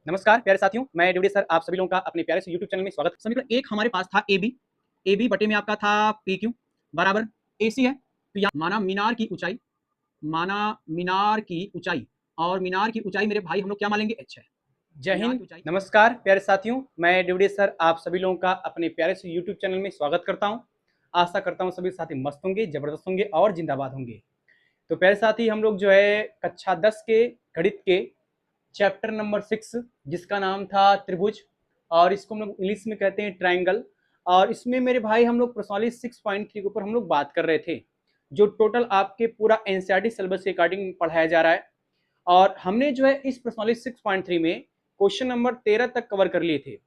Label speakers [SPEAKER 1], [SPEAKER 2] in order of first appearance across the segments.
[SPEAKER 1] नमस्कार प्यारे साथियों, मैं ड्यूडी सर आप सभी लोगों का अपने प्यारे से यूट्यूब चैनल में स्वागत है। सभी को एक हमारे पास था ए बी बटे में आपका था पी क्यू बराबर ए सी है। तो यहाँ माना मीनार की ऊंचाई, और मीनार की ऊंचाई मेरे भाई हम लोग क्या मानेंगे एच है। जय हिंद, नमस्कार प्यारे साथियों, मैं ड्यूडी सर आप सभी लोगों का अपने प्यारे से यूट्यूब चैनल में स्वागत करता हूँ। आशा करता हूँ सभी साथी मस्त होंगे, जबरदस्त होंगे और जिंदाबाद होंगे। तो प्यारे साथी हम लोग जो है कक्षा 10 के गणित के चैप्टर नंबर 6 जिसका नाम था त्रिभुज, और इसको हम लोग इंग्लिश में कहते हैं ट्राइंगल। और इसमें मेरे भाई हम लोग प्रश्नावली 6.3 के ऊपर हम लोग बात कर रहे थे, जो टोटल आपके पूरा एनसीईआरटी सिलेबस के अकॉर्डिंग पढ़ाया जा रहा है। और हमने जो है इस प्रश्नावली 6.3 में क्वेश्चन नंबर 13 तक कवर कर लिए थे।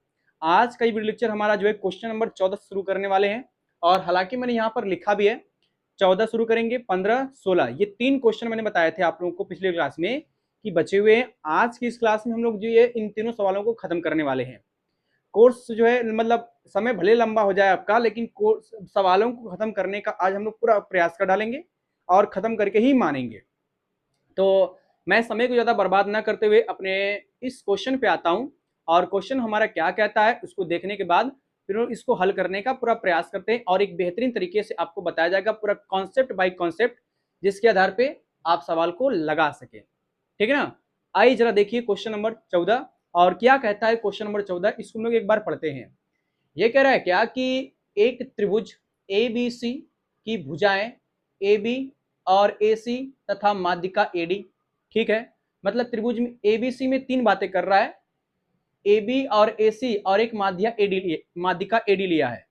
[SPEAKER 1] आज का ये वीडियो लेक्चर हमारा जो है क्वेश्चन नंबर 14 शुरू करने वाले हैं। और हालांकि मैंने यहाँ पर लिखा भी है 14 शुरू करेंगे, 15, 16, ये 3 क्वेश्चन मैंने बताए थे आप लोगों को पिछले क्लास में कि बचे हुए हैं। आज की इस क्लास में हम लोग जो ये इन तीनों सवालों को खत्म करने वाले हैं। कोर्स जो है मतलब समय भले लंबा हो जाए आपका, लेकिन कोर्स सवालों को खत्म करने का आज हम लोग पूरा प्रयास कर डालेंगे और खत्म करके ही मानेंगे। तो मैं समय को ज़्यादा बर्बाद ना करते हुए अपने इस क्वेश्चन पे आता हूँ, और क्वेश्चन हमारा क्या कहता है उसको देखने के बाद फिर इसको हल करने का पूरा प्रयास करते हैं, और एक बेहतरीन तरीके से आपको बताया जाएगा पूरा कॉन्सेप्ट बाय कॉन्सेप्ट, जिसके आधार पे आप सवाल को लगा सके। ठीक है ना। आइए जरा देखिए क्वेश्चन नंबर 14 और क्या कहता है। क्वेश्चन नंबर 14 इसको हम लोग एक बार पढ़ते हैं। ये कह रहा है क्या कि एक त्रिभुज ए बी सी की भुजाएं ए बी और ए सी तथा माध्यिका ए डी। ठीक है, मतलब त्रिभुज में ए बी सी में 3 बातें कर रहा है, ए बी और ए सी और एक माध्यिका ए डी लिया है।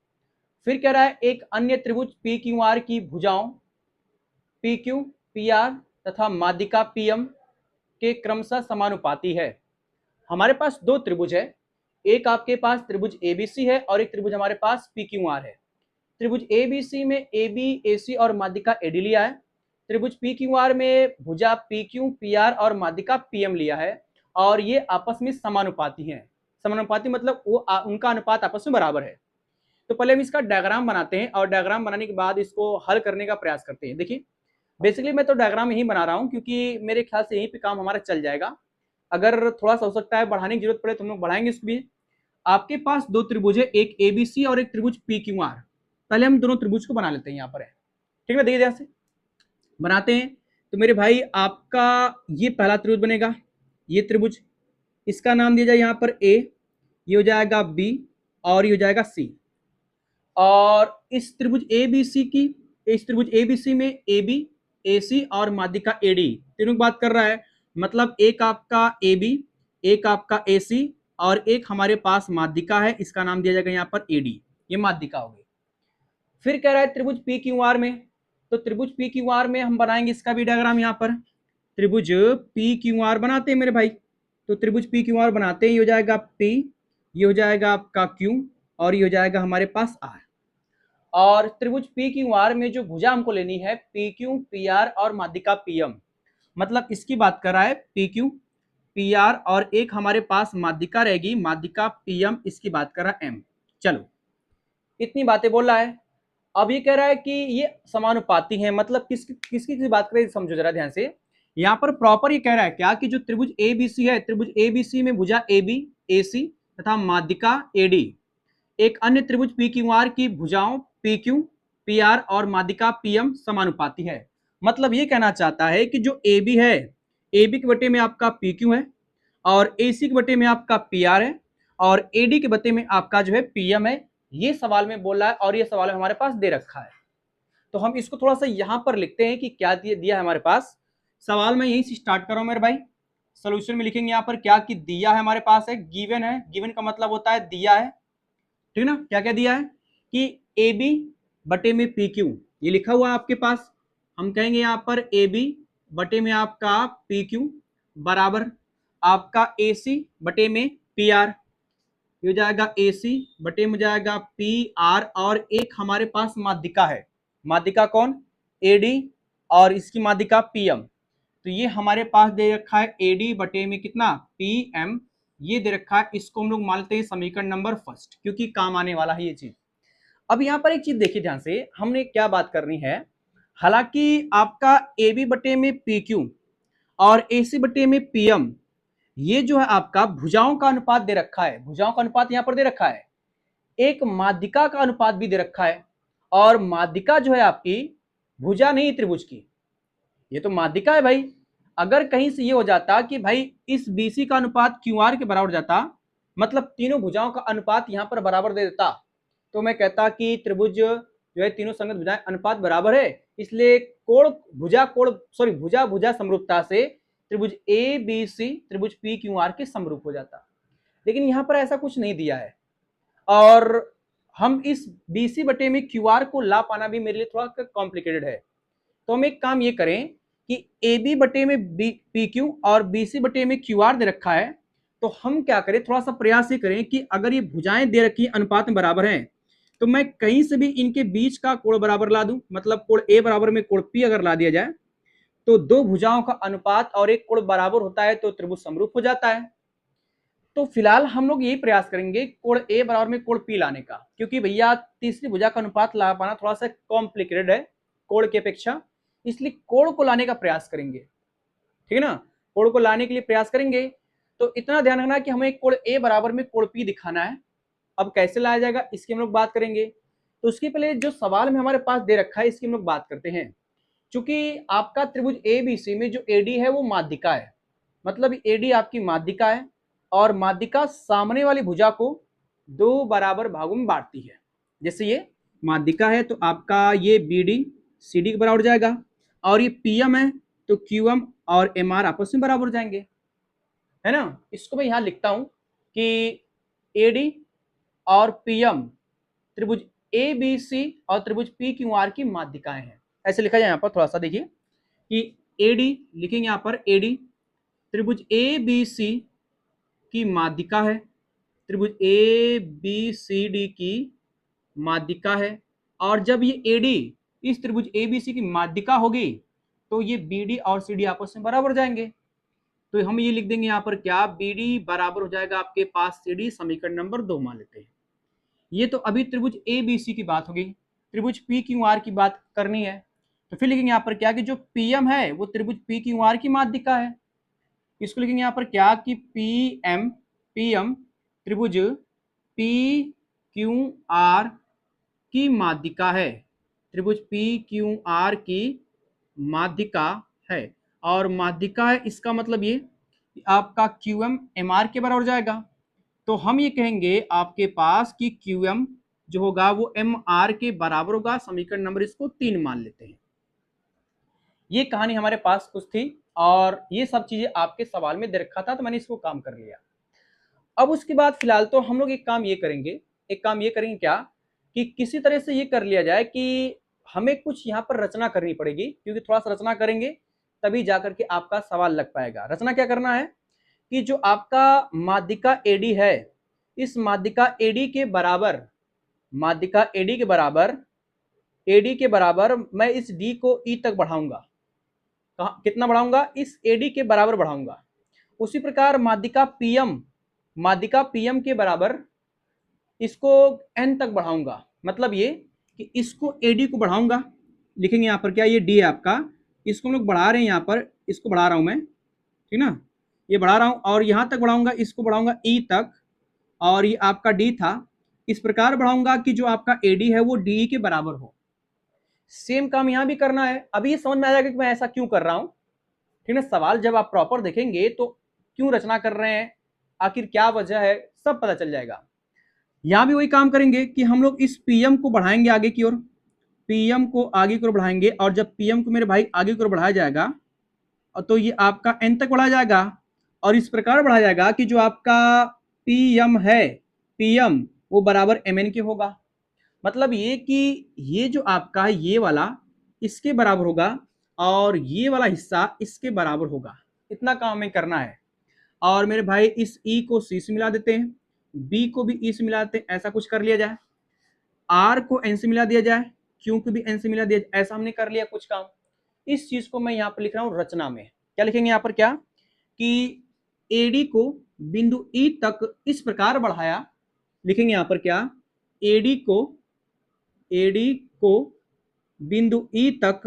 [SPEAKER 1] फिर कह रहा है एक अन्य त्रिभुज पी क्यू आर की भुजाओं पी क्यू पी आर तथा माध्यिका पी एम के क्रमशः समानुपाती है। हमारे पास 2 त्रिभुज है, एक आपके पास त्रिभुज एबीसी है और एक त्रिभुज हमारे पास पी क्यू आर है। त्रिभुज एबीसी में ए बी ए सी और माध्यिका एडी लिया है। त्रिभुज पी क्यू आर में भुजा पी क्यू पी आर और माध्यिका पी एम लिया है, और ये आपस में समानुपाती हैं। समानुपाती मतलब वो उनका अनुपात आपस में बराबर है। तो पहले हम इसका डायग्राम बनाते हैं, और डायग्राम बनाने के बाद इसको हल करने का प्रयास करते हैं। देखिए बेसिकली मैं तो डायग्राम यही बना रहा हूँ क्योंकि मेरे ख्याल से यहीं पे काम हमारा चल जाएगा। अगर थोड़ा सा हो सकता है बढ़ाने की जरूरत पड़े तो हम लोग बढ़ाएंगे इसको भी। आपके पास 2 त्रिभुज है, एक एबीसी और एक त्रिभुज पी क्यू आर। पहले हम दोनों त्रिभुज को बना लेते हैं, यहाँ पर है। ठीक है, देखिए ध्यान से बनाते हैं। तो मेरे भाई आपका ये पहला त्रिभुज बनेगा, ये त्रिभुज, इसका नाम दिया जाए यहाँ पर ए, ये हो जाएगा बी और ये हो जाएगा सी। और इस त्रिभुज एबीसी की, इस त्रिभुज एबीसी में ए बी ए सी और माध्यिका ए डी तीनों की बात कर रहा है। मतलब एक आपका ए बी, एक आपका ए सी और एक हमारे पास माध्यिका है, इसका नाम दिया जाएगा यहाँ पर ए डी, ये माध्यिका होगी। फिर कह रहा है त्रिभुज पी क्यू आर में, तो त्रिभुज पी क्यू आर में हम बनाएंगे इसका भी डायग्राम। यहाँ पर त्रिभुज पी क्यू आर बनाते हैं मेरे भाई। तो त्रिभुज पी क्यू आर बनाते हैं, ये हो जाएगा पी, ये हो जाएगा आपका क्यू और ये हो जाएगा हमारे पास आर। और त्रिभुज पी क्यू आर में जो भुजा हमको लेनी है पी क्यू पी आर और माध्यिका पी एम, मतलब इसकी बात कर रहा है पी क्यू पी आर और एक हमारे पास माध्यिका रहेगी माध्यिका पी एम, इसकी बात कर रहा है एम। चलो इतनी बातें बोल रहा है। अब ये कह रहा है कि ये समानुपाती हैं, मतलब किसकी बात करें समझो जरा ध्यान से। यहाँ पर प्रॉपर ये कह रहा है क्या कि जो त्रिभुज ए बी सी है, त्रिभुज ए बी सी में भुजा ए बी ए सी तथा माध्यिका ए डी, एक अन्य त्रिभुज पी क्यू आर की भुजाओं पी क्यू पी आर और माध्यिका पी एम समानुपाती है। मतलब ये कहना चाहता है कि जो ए बी है, ए बी के बटे में आपका पी क्यू है, और ए सी के बटे में आपका पी आर है, और ए डी के बटे में आपका जो है पी एम है। ये सवाल में बोल रहा है, और ये सवाल हमारे पास दे रखा है। तो हम इसको थोड़ा सा यहां पर लिखते हैं कि क्या दिया है हमारे पास। सवाल में यहीं से स्टार्ट कर रहा हूं मेरे भाई। सोल्यूशन में लिखेंगे यहाँ पर क्या कि दिया है हमारे पास है, गिवन है। गिवन का मतलब होता है दिया है, ठीक ना। क्या क्या दिया है कि ए बी बटे में पी क्यू, ये लिखा हुआ है आपके पास। हम कहेंगे यहाँ पर ए बी बटे में आपका पी क्यू बराबर आपका ए सी बटे में पी आर, ये हो जाएगा ए सी बटे में जाएगा पी आर, और एक हमारे पास माध्यिका है। माध्यिका कौन? ए डी, और इसकी माध्यिका पी एम। तो ये हमारे पास दे रखा है ए डी बटे में कितना पी एम, ये दे रखा है। इसको हम लोग मानते हैं समीकरण नंबर फर्स्ट, क्योंकि काम आने वाला है ये चीज। अब यहाँ पर एक चीज देखिए ध्यान से, हमने क्या बात करनी है। हालांकि आपका ए बी बटे में पी क्यू और ए सी बटे में पी एम, ये जो है आपका भुजाओं का अनुपात दे रखा है, भुजाओं का अनुपात यहां पर दे रखा है, एक माध्यिका का अनुपात भी दे रखा है, और माध्यिका जो है आपकी भुजा नहीं त्रिभुज की, ये तो माध्यिका है भाई। अगर कहीं से ये हो जाता कि भाई इस BC का अनुपात QR के बराबर जाता, मतलब तीनों भुजाओं का अनुपात यहां पर बराबर दे देता, तो मैं कहता कि त्रिभुज जो है तीनों संगत भुजाएं अनुपात बराबर है, इसलिए भुजा भुजा समरूपता से त्रिभुज ABC त्रिभुज PQR के समरूप हो जाता। लेकिन यहां पर ऐसा कुछ नहीं दिया है, और हम इस BC बटे में QR को ला पाना भी मेरे लिए थोड़ा कॉम्प्लिकेटेड है। तो हम एक काम ये करें कि AB बटे में PQ और BC बटे में QR दे रखा है, तो हम क्या करें, थोड़ा सा प्रयास ये करें कि अगर ये भुजाएं दे रखी अनुपात में बराबर हैं, तो मैं कहीं से भी इनके बीच का कोण बराबर ला दूं, मतलब कोण A बराबर में कोण P अगर ला दिया जाए, तो दो भुजाओं का अनुपात और एक कोण बराबर होता है, तो त्रिभुज समरूप हो जाता है। तो फिलहाल हम लोग यही प्रयास करेंगे कोण A बराबर में कोण P लाने का, क्योंकि भैया तीसरी भुजा का अनुपात ला पाना थोड़ा सा कॉम्प्लिकेटेड है कोण की अपेक्षा, इसलिए कोण को लाने का प्रयास करेंगे, ठीक है ना। कोण को लाने के लिए प्रयास करेंगे, तो इतना ध्यान रखना कि हमें कोण A बराबर में कोण P दिखाना है। अब कैसे लाया जाएगा इसकी हम लोग बात करेंगे। तो उसके पहले जो सवाल में हमारे पास दे रखा है इसकी हम लोग बात करते हैं। चूंकि आपका त्रिभुज ABC में जो AD है वो माध्यिका है, मतलब AD आपकी माध्यिका है, और माध्यिका सामने वाली भुजा को दो बराबर भागों में बांटती है। जैसे ये माध्यिका है तो आपका ये BD CD के बराबर जाएगा, और ये PM है तो QM और MR आपस में बराबर हो जाएंगे, है ना। इसको मैं यहां लिखता हूं कि AD और PM त्रिभुज ABC और त्रिभुज PQR की माध्यिकाएं हैं, ऐसे लिखा जाए। यहां पर थोड़ा सा देखिए कि AD लिखेंगे, यहां पर AD त्रिभुज ABC की माध्यिका है, त्रिभुज ABCD की माध्यिका है, और जब ये AD इस त्रिभुज ABC की माध्यिका होगी तो ये BD और CD आपस में बराबर जाएंगे। तो हम ये लिख देंगे यहां पर क्या, BD बराबर हो जाएगा आपके पास CD, समीकरण नंबर 2 मान लेते हैं। ये तो अभी त्रिभुज ABC की बात होगी, त्रिभुज PQR की बात करनी है, तो फिर लिखेंगे यहाँ पर क्या कि जो PM है वो त्रिभुज PQR की माध्यिका है। इसको लिखेंगे यहाँ पर क्या कि PM त्रिभुज PQR की माध्यिका है, त्रिभुज PQR की माध्यिका है, और माध्यिका है इसका मतलब ये कि आपका QM MR के बराबर जाएगा। तो हम ये कहेंगे आपके पास कि QM जो होगा वो MR के बराबर होगा, समीकरण नंबर इसको 3 मान लेते हैं। ये कहानी हमारे पास कुछ थी, और ये सब चीजें आपके सवाल में दे रखा था, तो मैंने इसको काम कर लिया। अब उसके बाद फिलहाल तो हम लोग एक काम ये करेंगे क्या कि किसी तरह से ये कर लिया जाए कि हमें कुछ यहाँ पर रचना करनी पड़ेगी, क्योंकि थोड़ा सा रचना करेंगे तभी जाकर के आपका सवाल लग पाएगा। रचना क्या करना है कि जो आपका माध्यिका AD है, इस माध्यिका AD के बराबर, माध्यिका AD के बराबर मैं इस D को E तक बढ़ाऊंगा। कितना बढ़ाऊंगा, इस AD के बराबर बढ़ाऊंगा। उसी प्रकार माध्यिका PM के बराबर इसको N तक बढ़ाऊंगा, मतलब ये कि इसको AD को बढ़ाऊंगा, लिखेंगे यहाँ पर क्या, ये D है आपका, इसको हम लोग बढ़ा रहे हैं, यहाँ पर इसको बढ़ा रहा हूं मैं, ठीक ना, ये बढ़ा रहा हूं, और यहां तक बढ़ाऊंगा, इसको बढ़ाऊंगा E तक, और ये आपका D था, इस प्रकार बढ़ाऊंगा कि जो आपका AD है वो DE के बराबर हो। सेम काम यहां भी करना है। अभी ये समझ में आ जाएगा कि मैं ऐसा क्यों कर रहा हूं, ठीक है। सवाल जब आप प्रॉपर देखेंगे तो क्यों रचना कर रहे हैं, आखिर क्या वजह है, सब पता चल जाएगा। यहां भी वही काम करेंगे कि हम लोग इस PM को बढ़ाएंगे आगे की ओर, PM को आगे की ओर बढ़ाएंगे, और जब PM को मेरे भाई आगे की ओर बढ़ाया जाएगा तो ये आपका N तक बढ़ाया जाएगा, और इस प्रकार बढ़ाया जाएगा कि जो आपका PM वो बराबर MN के होगा। मतलब ये कि ये जो आपका ये वाला इसके बराबर होगा, और ये वाला हिस्सा इसके बराबर होगा। इतना काम हमें करना है। और मेरे भाई इस E को C से मिला देते हैं, B को भी E से मिला देते हैं, ऐसा कुछ कर लिया जाए। R को N से मिला दिया जाए, Q को भी N से मिला दिया जाए, ऐसा हमने कर लिया कुछ काम। इस चीज को मैं यहाँ पर लिख रहा हूँ रचना में। क्या लिखेंगे यहाँ पर क्या कि AD को बिंदु E तक इस प्रकार बढ़ाया, लिखेंगे यहाँ पर क्या, AD को बिंदु E तक,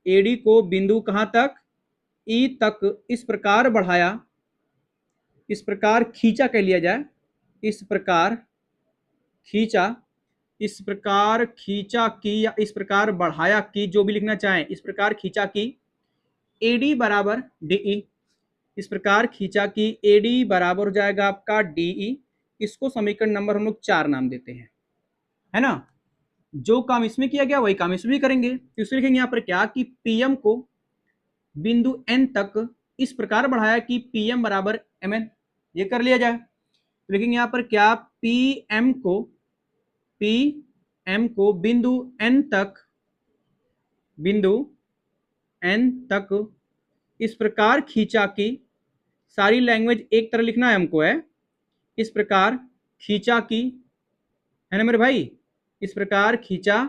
[SPEAKER 1] AD को बिंदु कहां तक, E तक इस प्रकार बढ़ाया इस प्रकार खींचा कह लिया जाए, इस प्रकार खींचा, इस प्रकार खींचा की या इस प्रकार बढ़ाया की, जो भी लिखना चाहें, इस प्रकार खींचा की AD बराबर DE, इस प्रकार खींचा कि AD बराबर हो जाएगा आपका DE। इसको समीकरण नंबर हम लोग 4 नाम देते हैं, है ना। जो काम इसमें किया गया वही काम इसमें भी करेंगे। तो इसमें लिखेंगे यहाँ पर क्या कि PM को बिंदु N तक इस प्रकार बढ़ाया कि PM बराबर MN, ये कर लिया जाए। तो लिखेंगे यहाँ पर क्या, PM को बिंदु N तक इस प्रकार खींचा कि, सारी लैंग्वेज एक तरह लिखना है हमको, है इस प्रकार खींचा कि, है ना मेरे भाई, इस प्रकार खींचा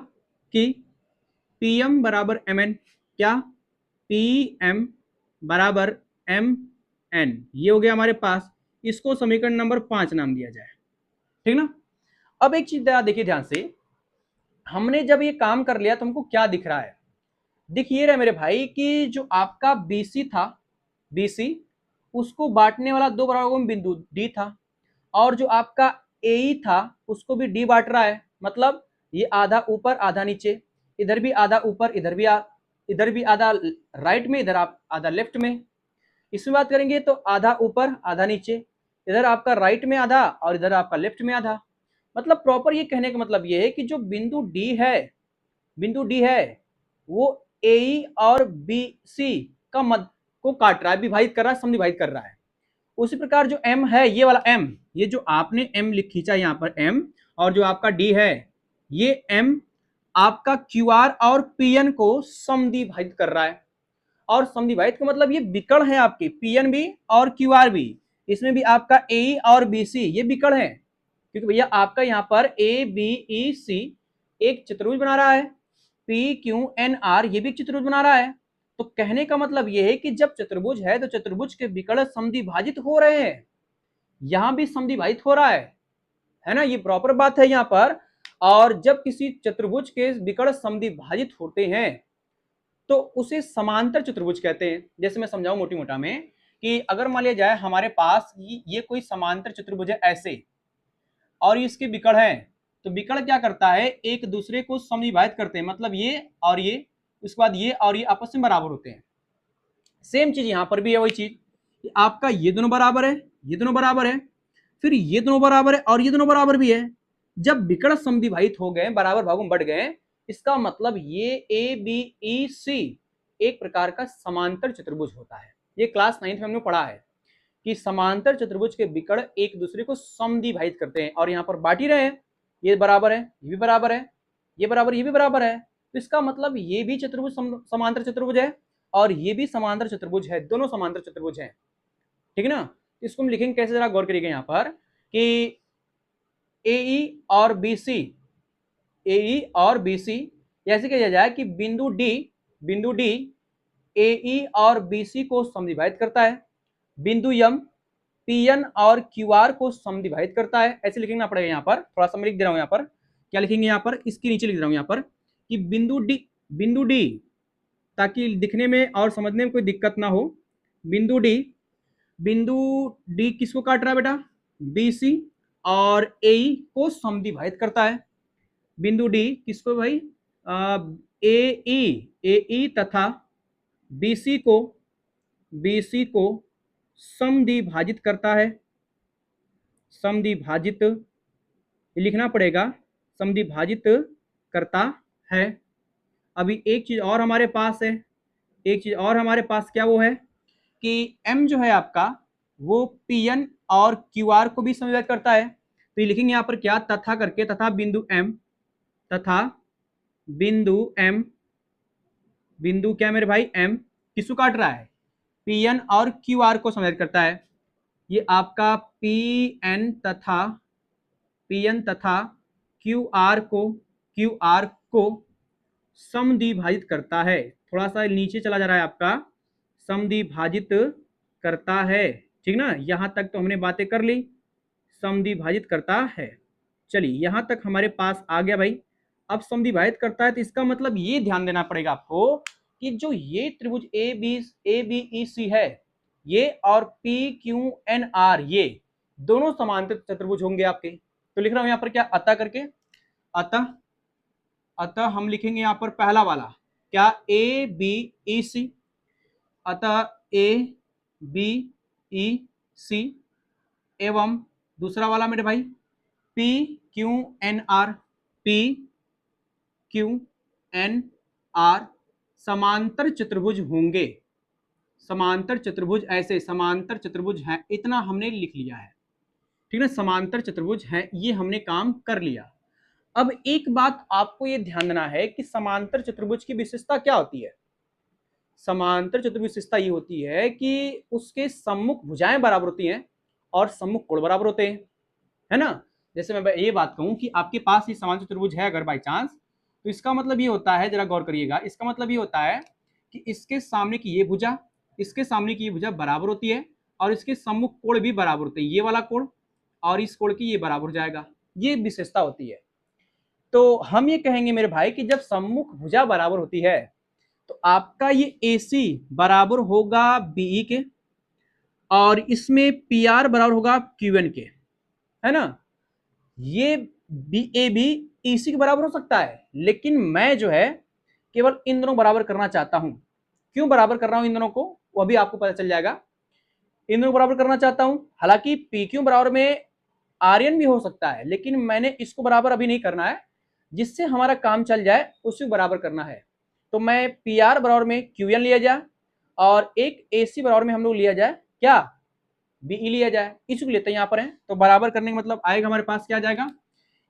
[SPEAKER 1] कि PM बराबर MN, क्या PM बराबर MN, ये हो गया हमारे पास। इसको समीकरण नंबर 5 नाम दिया जाए, ठीक ना। अब एक चीज देखिए ध्यान से, हमने जब ये काम कर लिया तो हमको क्या दिख रहा है, दिखिए रहा मेरे भाई कि जो आपका BC था, BC उसको बांटने वाला दो बराबर बिंदु D था, और जो आपका AE था उसको भी D बांट रहा है। मतलब ये आधा ऊपर आधा नीचे, इधर भी आधा ऊपर, इधर भी आधा राइट में, इधर आप आधा लेफ्ट में। इसमें बात करेंगे तो आधा ऊपर आधा नीचे, इधर आपका राइट में आधा और इधर आपका लेफ्ट में आधा। मतलब प्रॉपर ये कहने का मतलब ये है कि जो बिंदु D है वो AE और BC का मध्य को काट रहा है, विभाजित कर रहा है, समविभाजित कर रहा है। उसी प्रकार जो M है, ये वाला M, ये जो आपने M खींचा यहाँ पर M, और जो आपका D है, ये M आपका QR और PN को समविभाजित कर रहा है। और समविभाजित का मतलब ये विकर्ण है आपके PN भी और QR भी, इसमें भी आपका AE और BC ये विकर्ण है, क्योंकि भैया आपका यहाँ पर ABEC एक चतुर्भुज बना रहा है, PQNR ये भी एक चतुर्भुज बना रहा है। तो कहने का मतलब यह है कि जब चतुर्भुज है तो चतुर्भुज के विकर्ण समद्विभाजित हो रहे हैं, यहां भी समद्विभाजित हो रहा है ना, ये प्रॉपर बात है यहाँ पर। और जब किसी चतुर्भुज के विकर्ण समद्विभाजित होते हैं तो उसे समांतर चतुर्भुज कहते हैं। जैसे मैं समझाऊं मोटी मोटा में कि अगर मान लिया जाए हमारे पास ये कोई समांतर चतुर्भुज है ऐसे, और इसके विकर्ण है, तो विकर्ण क्या करता है, एक दूसरे को समद्विभाजित करते हैं, मतलब ये और ये, उसके बाद ये और ये आपस में बराबर होते हैं। सेम चीज यहां पर भी है, वही चीज, आपका ये दोनों बराबर है, ये दोनों बराबर है, फिर ये दोनों बराबर है और ये दोनों बराबर भी है। जब विकर्ण समद्विभाजित हो गए, बराबर भागों में बढ़ गए, इसका मतलब ये ABEC एक प्रकार का समांतर चतुर्भुज होता है। ये क्लास 9th में हमने पढ़ा है कि समांतर चतुर्भुज के विकर्ण एक दूसरे को समद्विभाजित करते हैं, और यहाँ पर बांट ही रहे हैं, ये बराबर है, ये भी बराबर है, ये बराबर, ये भी बराबर है। तो इसका मतलब ये भी चतुर्भुज समांतर चतुर्भुज है और ये भी समांतर चतुर्भुज है, दोनों समांतर चतुर्भुज हैं, ठीक है ना। इसको हम लिखेंगे कैसे, जरा गौर करिएगा यहाँ पर कि AE और BC ऐसे किया जाए कि बिंदु D AE और BC को समद्विभाजित करता है, बिंदु M PN और QR को समद्विभाजित करता है। ऐसे लिखना पड़ेगा यहाँ पर, थोड़ा सा मैं लिख दे रहा हूँ यहाँ पर, क्या लिखेंगे यहाँ पर, इसके नीचे लिख दे रहा हूँ यहाँ पर कि बिंदु D, ताकि दिखने में और समझने में कोई दिक्कत ना हो। बिंदु D किसको काट रहा है बेटा, BC और AE को समद्विभाजित करता है। बिंदु D किसको भाई, AE तथा BC को समद्विभाजित करता है, समद्विभाजित लिखना पड़ेगा, समद्विभाजित करता है। अभी एक चीज और हमारे पास है, एक चीज और हमारे पास क्या वो है कि M जो है आपका वो PN और QR को भी समद्विभाजित करता है। तो ये लिखेंगे यहाँ पर क्या, तथा करके, तथा बिंदु क्या मेरे भाई M किसको काट रहा है, PN और QR को समद्विभाजित करता है। ये आपका PN तथा QR को समद्विभाजित करता है। थोड़ा सा नीचे चला जा रहा है आपका, समद्विभाजित करता है, ठीक ना। यहां तक तो हमने बातें कर ली, समद्विभाजित करता है। चलिए यहां तक हमारे पास आ गया भाई। अब समद्विभाजित करता है तो इसका मतलब ये ध्यान देना पड़ेगा आपको कि जो ये त्रिभुज ABEC है, ये और पी क्यू एन आर ये दोनों समांतर चतुर्भुज होंगे आपके। तो लिख रहा हूं यहां पर क्या, अतः करके, अतः अतः हम लिखेंगे यहां पर पहला वाला क्या, ए बी ई सी, अतः ए बी ई सी, एवं दूसरा वाला मेरे भाई P Q N R, P Q N R समांतर चतुर्भुज होंगे। समांतर चतुर्भुज, ऐसे समांतर चतुर्भुज है, इतना हमने लिख लिया है, ठीक है। समांतर चतुर्भुज है, ये हमने काम कर लिया। अब एक बात आपको ये ध्यान देना है कि समांतर चतुर्भुज की विशेषता क्या होती है। समांतर चतुर्भुज विशेषता ये होती है कि उसके सम्मुख भुजाएं बराबर होती हैं और सम्मुख कोण बराबर होते हैं, है ना। जैसे मैं ये बात कहूं कि आपके पास ये समांतर चतुर्भुज है अगर बाई चांस, तो इसका मतलब ये होता है, जरा गौर करिएगा, इसका मतलब ये होता है कि इसके सामने की ये भुजा, इसके सामने की ये भुजा बराबर होती है और इसके सम्मुख कोण भी बराबर होते हैं, ये वाला कोण और इस कोण की ये बराबर हो जाएगा, ये विशेषता होती है। तो हम ये कहेंगे मेरे भाई कि जब सम्मुख भुजा बराबर होती है तो आपका ये AC बराबर होगा BE के और इसमें PR बराबर होगा QN के, है ना। ये AB EC के बराबर हो सकता है, लेकिन मैं जो है केवल इन दोनों बराबर करना चाहता हूं। क्यों बराबर कर रहा हूं इन दोनों को, वो भी आपको पता चल जाएगा। इन दोनों बराबर करना चाहता हूं, हालांकि PQ बराबर में आर्यन भी हो सकता है, लेकिन मैंने इसको बराबर अभी नहीं करना है, जिससे हमारा काम चल जाए उसी को बराबर करना है। तो मैं PR बराबर में QN लिया जाए और एक AC बराबर में हम लोग लिया जाए क्या, BE लिया जाए, इसको लेते हैं यहाँ पर है। तो बराबर करने का मतलब आएगा हमारे पास क्या आ जाएगा,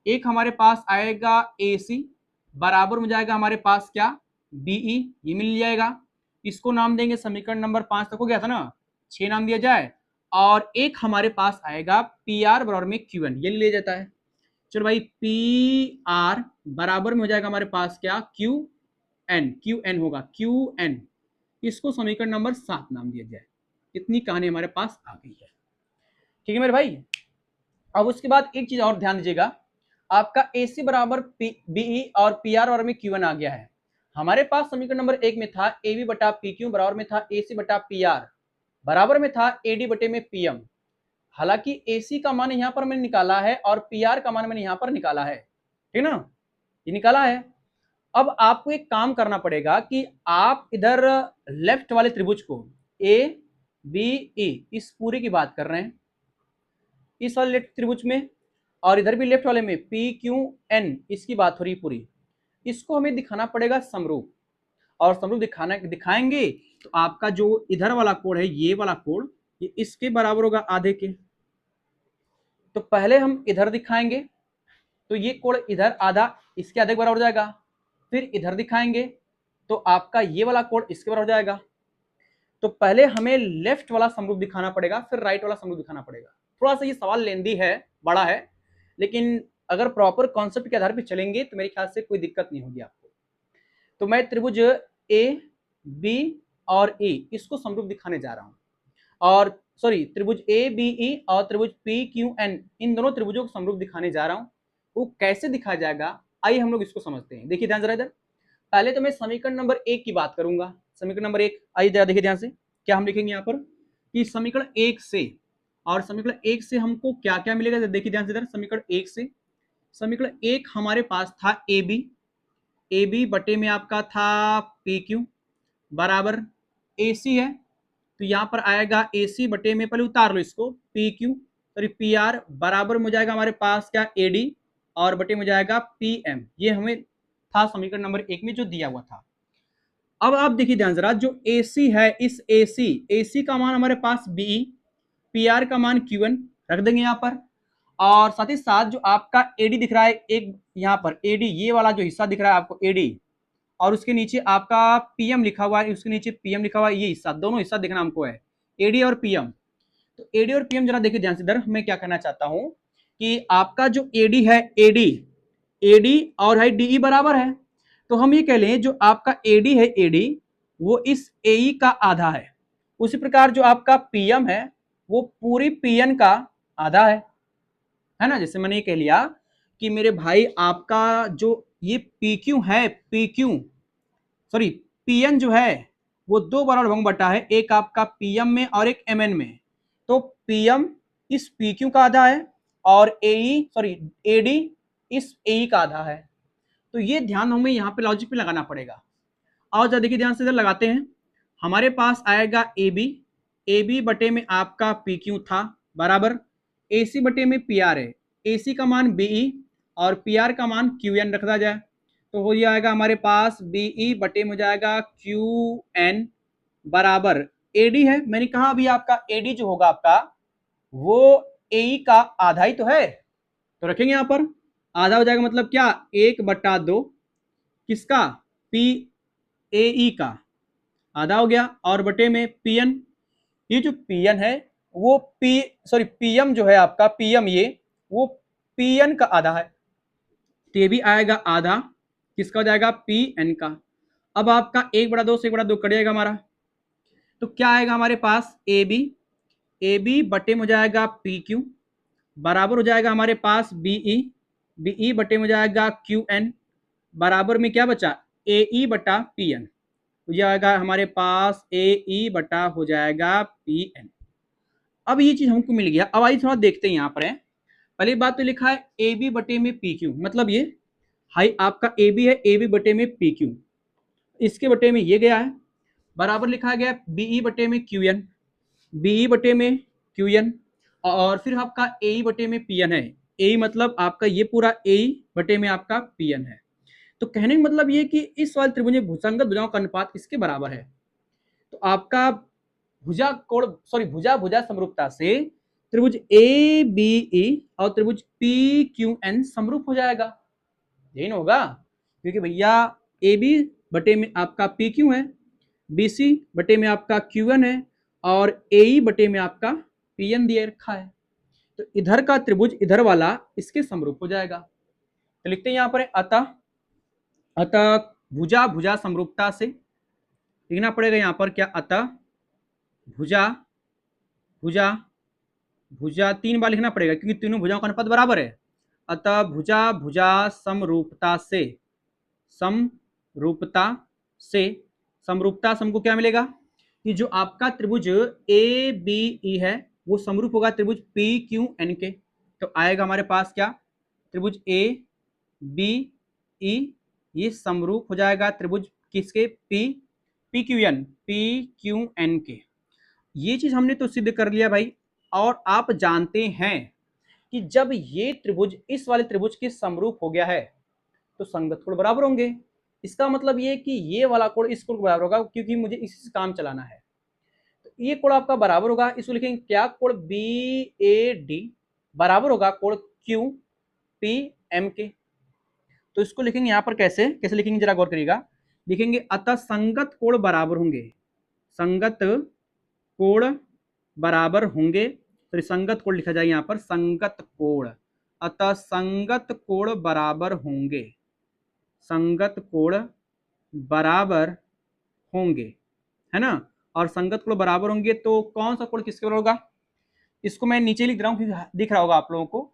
[SPEAKER 1] एक हमारे पास आएगा AC बराबर में जाएगा हमारे पास क्या, BE, ये मिल जाएगा। इसको नाम देंगे समीकरण नंबर 5 तक हो गया था ना, 6 नाम दिया जाए। और एक हमारे पास आएगा PR बराबर में QN, ये ले जाता है। चलो भाई PR बराबर में हो जाएगा हमारे पास क्या, QN होगा, QN, इसको समीकरण नंबर 7 नाम दिया जाए। इतनी कहानी हमारे पास आ गई है, ठीक है मेरे भाई। अब उसके बाद एक चीज और ध्यान दीजिएगा, आपका AC बराबर BE और PR बराबर में QN आ गया है। हमारे पास समीकरण नंबर 1 में था AB बटा PQ बराबर में था AC बटा PR बराबर में था AD बटे में PM। हालांकि AC का मान यहां पर मैंने निकाला है और PR का मान मैंने यहां पर निकाला है, ठीक ना, ये निकाला है। अब आपको एक काम करना पड़ेगा कि आप इधर लेफ्ट वाले त्रिभुज को ABE, इस पूरे की बात कर रहे हैं, इस वाले लेफ्ट त्रिभुज में, और इधर भी लेफ्ट वाले में PQN, इसकी बात हो रही पूरी, इसको हमें दिखाना पड़ेगा समरूप। और समरूप दिखाएंगे तो आपका जो इधर वाला कोण है, ये वाला कोण, ये इसके बराबर होगा आधे के। तो पहले हम इधर दिखाएंगे तो ये कोण इधर आधा इसके आधे के बराबर हो जाएगा, फिर इधर दिखाएंगे तो आपका ये वाला कोण इसके बराबर हो जाएगा। तो पहले हमें लेफ्ट वाला समरूप दिखाना पड़ेगा, फिर राइट वाला समरूप दिखाना पड़ेगा। थोड़ा सा ये सवाल लेंदी है, बड़ा है, लेकिन अगर प्रॉपर कॉन्सेप्ट के आधार पर चलेंगे तो मेरे ख्याल से कोई दिक्कत नहीं होगी आपको। तो मैं त्रिभुज AB और E इसको समरूप दिखाने जा रहा हूं, और सॉरी त्रिभुज ABE और त्रिभुज PQN, इन दोनों त्रिभुजों को समरूप दिखाने जा रहा हूं। वो कैसे दिखाया जाएगा, आइए हम लोग इसको समझते हैं। देखिए ध्यान जरा इधर, पहले तो मैं समीकरण नंबर 1 की बात करूंगा। समीकरण नंबर 1, आइए जरा देखिए ध्यान से, क्या हम लिखेंगे यहाँ पर कि समीकरण 1 से, और समीकरण 1 से हमको क्या क्या मिलेगा, देखिए ध्यान से इधर, समीकरण 1 से, समीकरण 1 हमारे पास था AB बटे में आपका था PQ बराबर AC है, तो यहां पर आएगा AC बटे में, पहले उतार लो इसको, PQ सॉरी PR बराबर में जाएगा हमारे पास क्या, AD, और बटे में जाएगा PM। ये हमें था समीकरण नंबर 1 में जो दिया हुआ था। अब आप देखिए ध्यान जरा, जो AC है, इस AC का मान हमारे पास BE, PR का मान QN रख देंगे यहां पर, और साथ ही साथ जो आपका AD दिख रहा है, एक यहाँ पर AD, ये वाला जो हिस्सा दिख रहा है आपको AD, और उसके नीचे आपका PM लिखा हुआ है, उसके नीचे PM लिखा हुआ है, ये हिस्सा, दोनों हिस्सा देखना हमको है, AD और PM। तो AD और PM जरा देखिए ध्यान से इधर, मैं क्या करना चाहता हूं कि आपका जो AD है, AD और है DE बराबर है, तो हम ये कह लें जो आपका AD है, AD वो इस AE का आधा है। उसी प्रकार जो आपका PM है वो पूरी PN का आधा है ना। जैसे मैंने ये कह लिया कि मेरे भाई आपका जो ये PQ है, PN जो है वो दो बराबर भंग बटा है, एक आपका पीएम में और एक एमएन में। तो पीएम इस पीक्यू का आधा है और एडी इस एई का आधा है। तो ये ध्यान हमें यहाँ पे लॉजिक पे लगाना पड़ेगा। आओ जरा देखिए ध्यान से, इधर लगाते हैं। हमारे पास आएगा ए बी बटे में आपका पी क्यू था बराबर ए सी बटे में पी आर है। ए सी का मान बीई और पी आर का मान क्यू एन रखा जाए तो हो जाएगा हमारे पास बीई बटे में हो जाएगा क्यू एन बराबर एडी है। मैंने कहा अभी आपका एडी जो होगा आपका वो एई का आधा ही तो है, तो रखेंगे यहां पर आधा हो जाएगा, मतलब क्या 1/2 किसका पी ए का आधा हो गया और बटे में पीएन। ये जो पीएन है वो पीएम जो है आपका पीएम ये वो पीएन का आधा है, तो ये भी आएगा आधा किसका हो जाएगा पीएन का। अब आपका 1/2 से 1/2 कट जाएगा हमारा, तो क्या आएगा हमारे पास ए बी बटे में हो जाएगा पी क्यू बराबर हो जाएगा हमारे पास बीई बटे में हो जाएगा क्यू एन बराबर में क्या बचा ए बटा पी एन हो जाएगा हमारे पास ए बटा हो जाएगा पी एन। अब ये चीज हमको मिल गया। अब आइए थोड़ा देखते हैं यहाँ पर है। पहली बात तो लिखा है ए बी बटे में पी क्यू, मतलब ये हाई आपका ए बी है ए बी बटे में पी क्यू, इसके बटे में ये गया है बराबर लिखा गया बीई बटे में क्यू एन, बीई बटे में क्यू एन और फिर आपका ए बटे में पी एन है। ए मतलब आपका ये पूरा ए बटे में आपका पी एन है। तो कहने का मतलब ये कि इस वाले त्रिभुज में भुजंगत भुजाओं का अनुपात इसके बराबर है। तो आपका भुजा भुजा समरूपता से त्रिभुज ए बी ई और त्रिभुज पी क्यू एन समरूप हो जाएगा, यही ना होगा, क्योंकि भैया ए बी बटे में आपका पी क्यू है, बी सी बटे में आपका क्यू एन है और ए बटे में आपका पी एन दिए रखा है। तो इधर का त्रिभुज इधर वाला इसके समरूप हो जाएगा। तो लिखते हैं यहां पर अतः भुजा भुजा समरूपता से लिखना पड़ेगा यहां पर क्या अतः भुजा भुजा भुजा 3 बार लिखना पड़ेगा क्योंकि तीनों भुजाओं का अनुपात बराबर है। अतः भुजा भुजा समरूपता से समरूपता से हमको क्या मिलेगा कि जो आपका त्रिभुज ए बी ई है वो समरूप होगा त्रिभुज पी क्यू एन के। तो आएगा हमारे पास क्या त्रिभुज ए बी ई ये समरूप हो जाएगा त्रिभुज किसके पी क्यू एन के। ये चीज हमने तो सिद्ध कर लिया भाई। और आप जानते हैं कि जब ये त्रिभुज इस वाले त्रिभुज के समरूप हो गया है तो संगत कोण बराबर होंगे। इसका मतलब ये कि ये वाला कोण इस कोण बराबर होगा क्योंकि मुझे इसी से काम चलाना है। तो ये कोण आपका बराबर होगा, इसको लिखेंगे क्या कोण बी ए डी बराबर होगा कोण क्यू पी एम के। तो इसको लिखेंगे यहां पर कैसे कैसे लिखेंगे जरा गौर करिएगा। लिखेंगे अतः संगत कोण बराबर होंगे, संगत कोण बराबर होंगे, तो संगत कोण लिखा जाए यहां पर संगत कोण। अतः संगत कोण बराबर होंगे, संगत कोण बराबर होंगे है ना। और संगत कोण बराबर होंगे तो कौन सा कोण किसके बराबर होगा, इसको मैं नीचे लिख रहा हूं क्योंकि दिख रहा होगा आप लोगों को।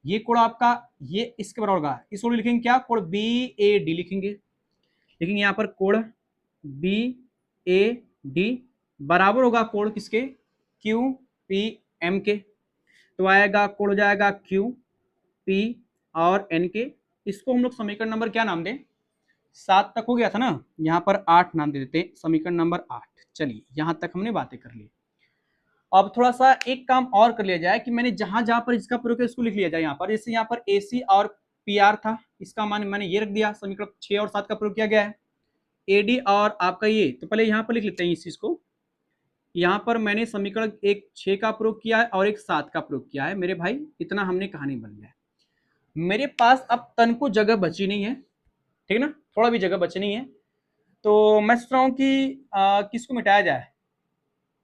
[SPEAKER 1] ये कोण आपका ये इसके बराबर होगा, इसको लिखेंगे क्या कोण बी ए डी लिखेंगे यहां पर कोण बी ए डी बराबर होगा कोण किसके क्यू पी एम के। तो आएगा कोण हो जाएगा क्यू पी और एन के। इसको हम लोग समीकरण नंबर क्या नाम दें, 7 तक हो गया था ना, यहाँ पर 8 नाम दे देते हैं, समीकरण नंबर 8। चलिए यहाँ तक हमने बातें कर ली। अब थोड़ा सा एक काम और कर लिया जाए कि मैंने जहां जहां पर इसका प्रयोग किया इसको लिख लिया जाए यहाँ पर। जैसे यहाँ पर AC और PR था, इसका मान मैंने ये रख दिया, समीकरण 6 और 7 का प्रयोग किया गया है। AD और आपका ये, तो पहले यहाँ पर लिख लेते हैं इस चीज को। यहाँ पर मैंने समीकरण एक 6 का प्रयोग किया है और एक 7 का प्रयोग किया है। मेरे भाई इतना हमने कहानी बन लिया है। मेरे पास अब तन को जगह बची नहीं है, ठीक ना, थोड़ा भी जगह बची नहीं है। तो मैं सोच रहा हूँ कि किसको मिटाया जाए,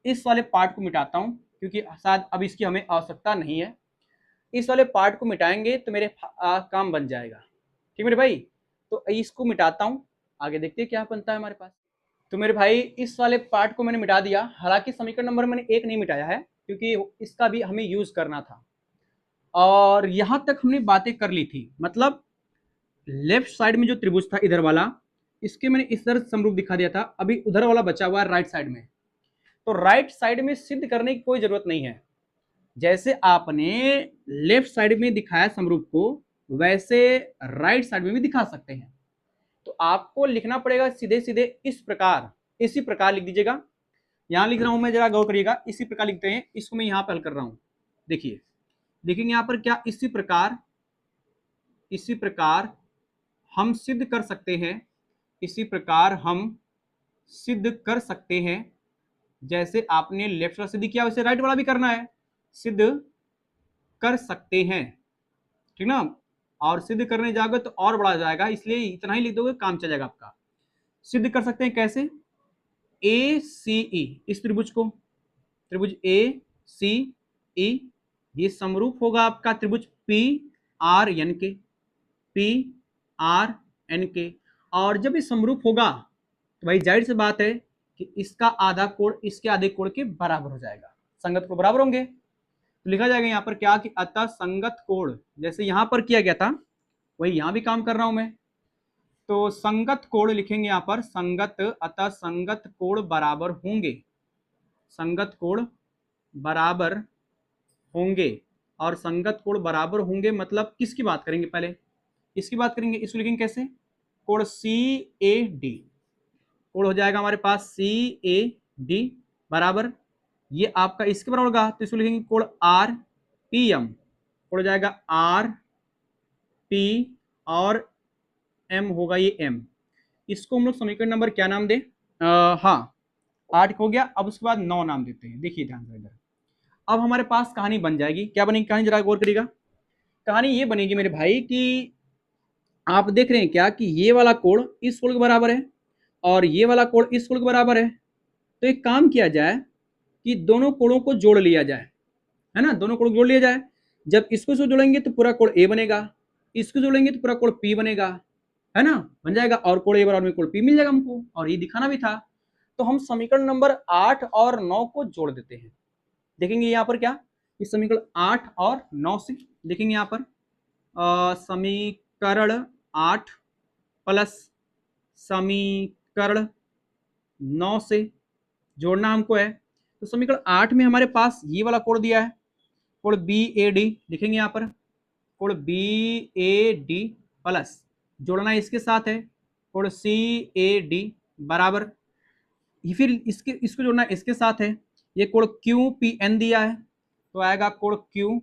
[SPEAKER 1] इस वाले पार्ट को मिटाता हूँ क्योंकि शायद अब इसकी हमें आवश्यकता नहीं है। इस वाले पार्ट को मिटाएंगे तो मेरे काम बन जाएगा, ठीक मेरे भाई। तो इसको मिटाता हूँ, आगे देखते हैं क्या बनता है हमारे पास। तो मेरे भाई इस वाले पार्ट को मैंने मिटा दिया। हालांकि समीकरण नंबर मैंने 1 नहीं मिटाया है क्योंकि इसका भी हमें यूज करना था। और यहां तक हमने बातें कर ली थी, मतलब लेफ्ट साइड में जो त्रिभुज था इधर वाला इसके मैंने इस तरह समरूप दिखा दिया था, अभी उधर वाला बचा हुआ है राइट साइड में। तो राइट साइड में सिद्ध करने की कोई जरूरत नहीं है, जैसे आपने लेफ्ट साइड में दिखाया समरूप को, वैसे राइट साइड में भी दिखा सकते हैं। तो आपको लिखना पड़ेगा सीधे सीधे इस प्रकार, इसी प्रकार लिख दीजिएगा। यहां लिख रहा हूं मैं, जरा गौर करिएगा, इसी प्रकार लिखते हैं, इसको मैं यहां पर हल कर रहा हूं। देखिए देखेंगे यहां पर क्या, इसी प्रकार हम सिद्ध कर सकते हैं, इसी प्रकार हम सिद्ध कर सकते हैं। जैसे आपने लेफ्ट वाला सिद्ध किया वैसे राइट वाला भी करना है, सिद्ध कर सकते हैं, ठीक ना। और सिद्ध करने जाओगे तो और बड़ा जाएगा, इसलिए इतना ही लिख दोगे काम चल जाएगा आपका। सिद्ध कर सकते हैं कैसे, ए सी ई, इस त्रिभुज को, त्रिभुज ए सी ई, ये समरूप होगा आपका त्रिभुज पी आर एन के, पी आर एन के। और जब ये समरूप होगा तो भाई जाहिर सी बात है कि इसका आधा कोण इसके आधे कोण के बराबर हो जाएगा, संगत कोण बराबर होंगे। तो लिखा जाएगा यहाँ पर क्या कि अतः संगत कोण, जैसे यहां पर किया गया था वही यहां भी काम कर रहा हूं मैं। तो संगत कोण लिखेंगे यहां पर, संगत, अतः संगत कोण बराबर होंगे, संगत कोण बराबर होंगे। और संगत कोण बराबर होंगे मतलब किसकी बात करेंगे, पहले इसकी बात करेंगे। इसको लिखेंगे कैसे, कोण सी ए डी, कोण हो जाएगा हमारे पास सी ए डी बराबर, ये आपका इसके बराबर होगा, तो इसको लिखेंगे कोण आर पी एम, कोण हो जाएगा आर पी और एम होगा ये एम। इसको हम लोग समीकरण नंबर क्या नाम दें, हाँ 8 हो गया। अब उसके बाद 9 नाम देते हैं। देखिए ध्यान से इधर, अब हमारे पास कहानी बन जाएगी। क्या बनेगी कहानी, जरा गौर करिएगा। कहानी ये बनेगी मेरे भाई कि आप देख रहे हैं क्या कि ये वाला कोण इस कोण के बराबर है और ये वाला कोण इस कोण के बराबर है। तो एक काम किया जाए कि दोनों कोणों को जोड़ लिया जाए, है ना, दोनों कोण जोड़ लिया जाए। जब इसको जोड़ेंगे तो पूरा कोण ए बनेगा, इसको जोड़ेंगे तो पूरा कोण पी बनेगा, है ना, बन जाएगा। और कोण ए बराबर में कोण पी मिल जाएगा हमको, और ये दिखाना भी था। तो हम समीकरण नंबर 8 और 9 को जोड़ देते हैं। देखेंगे यहाँ पर क्या, इस समीकरण 8 और 9 से देखेंगे यहाँ पर समीकरण 8 प्लस समीकरण 9 से जोड़ना हमको है। तो समीकरण 8 में हमारे पास ये वाला कोण दिया है, कोण बी ए डी, लिखेंगे यहाँ पर कोण बी ए डी प्लस जोड़ना इसके साथ है कोण सी ए डी बराबर, फिर इसको जोड़ना इसके साथ है, ये कोण क्यू पी एन दिया है, तो आएगा कोण क्यू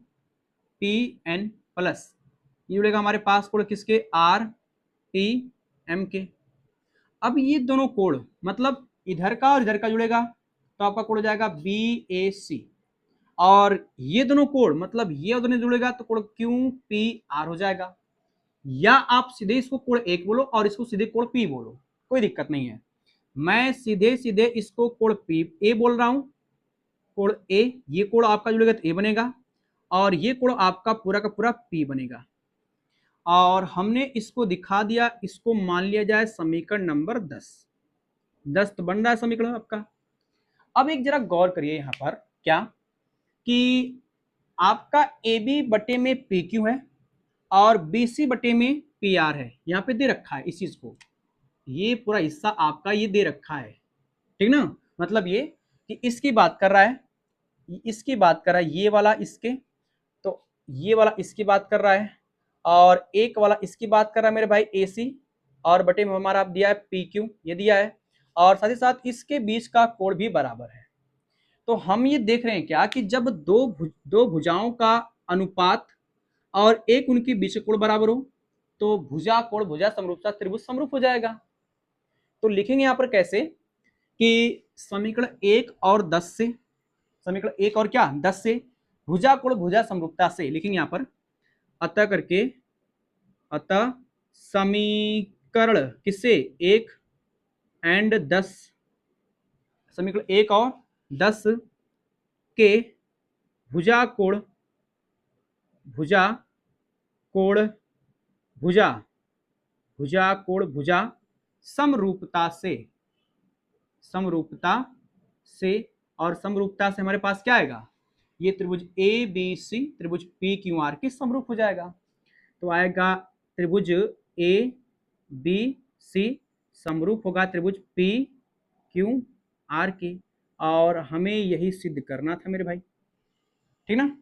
[SPEAKER 1] पी एन प्लस ये जुड़ेगा हमारे पास कोण किसके, आर पी एम के। अब ये दोनों कोण मतलब इधर का और इधर का जुड़ेगा तो आपका कोण हो जाएगा बी ए सी, और ये दोनों कोण मतलब ये और दोनों जुड़ेगा तो कोण क्यू पी आर हो जाएगा। या आप सीधे इसको कोण एक बोलो और इसको सीधे कोण पी बोलो, कोई दिक्कत नहीं है। मैं सीधे सीधे इसको कोण पी ए बोल रहा हूं, कोण ए, ये कोण आपका जुड़ेगा तो ए बनेगा और ये कोण आपका पूरा का पूरा पी बनेगा। और हमने इसको दिखा दिया, इसको मान लिया जाए समीकरण नंबर 10 तो बन रहा है समीकरण आपका। अब एक जरा गौर करिए यहां पर क्या कि आपका ए बी बटे में पी क्यू है और बी सी बटे में पी आर है, यहां पे दे रखा है इस चीज को, ये पूरा हिस्सा आपका ये दे रखा है, ठीक ना। मतलब ये कि इसकी बात कर रहा है, इसकी बात कर रहा है, ये वाला इसके, तो ये वाला इसकी बात कर रहा है और एक वाला इसकी बात कर रहा है मेरे भाई ए सी, और बटे में हमारा आप दिया है पी क्यू, ये दिया है, और साथ ही साथ इसके बीच का कोण भी बराबर है। तो हम ये देख रहे हैं क्या कि जब दो भुजाओं का अनुपात और एक उनके बीच कोण बराबर हो तो भुजा कोण भुजा समरूपता त्रिभुज समरूप हो जाएगा। तो लिखेंगे यहां पर कैसे कि समीकरण 1 और 10 से, समीकरण 1 और क्या 10 से भुजा कोण भुजा समरूपता से लिखेंगे यहां पर, अतः करके, अतः समीकरण किससे 1 एंड 10, समीकरण 1 और 10 के भुजा कोण भुजा कोण भुजा भुजा कोण भुजा समरूपता से, समरूपता से, और समरूपता से हमारे पास क्या आएगा, ये त्रिभुज ए बी सी त्रिभुज पी क्यू आर के समरूप हो जाएगा। तो आएगा त्रिभुज ए बी सी समरूप होगा त्रिभुज पी क्यू आर की, और हमें यही सिद्ध करना था मेरे भाई, ठीक ना।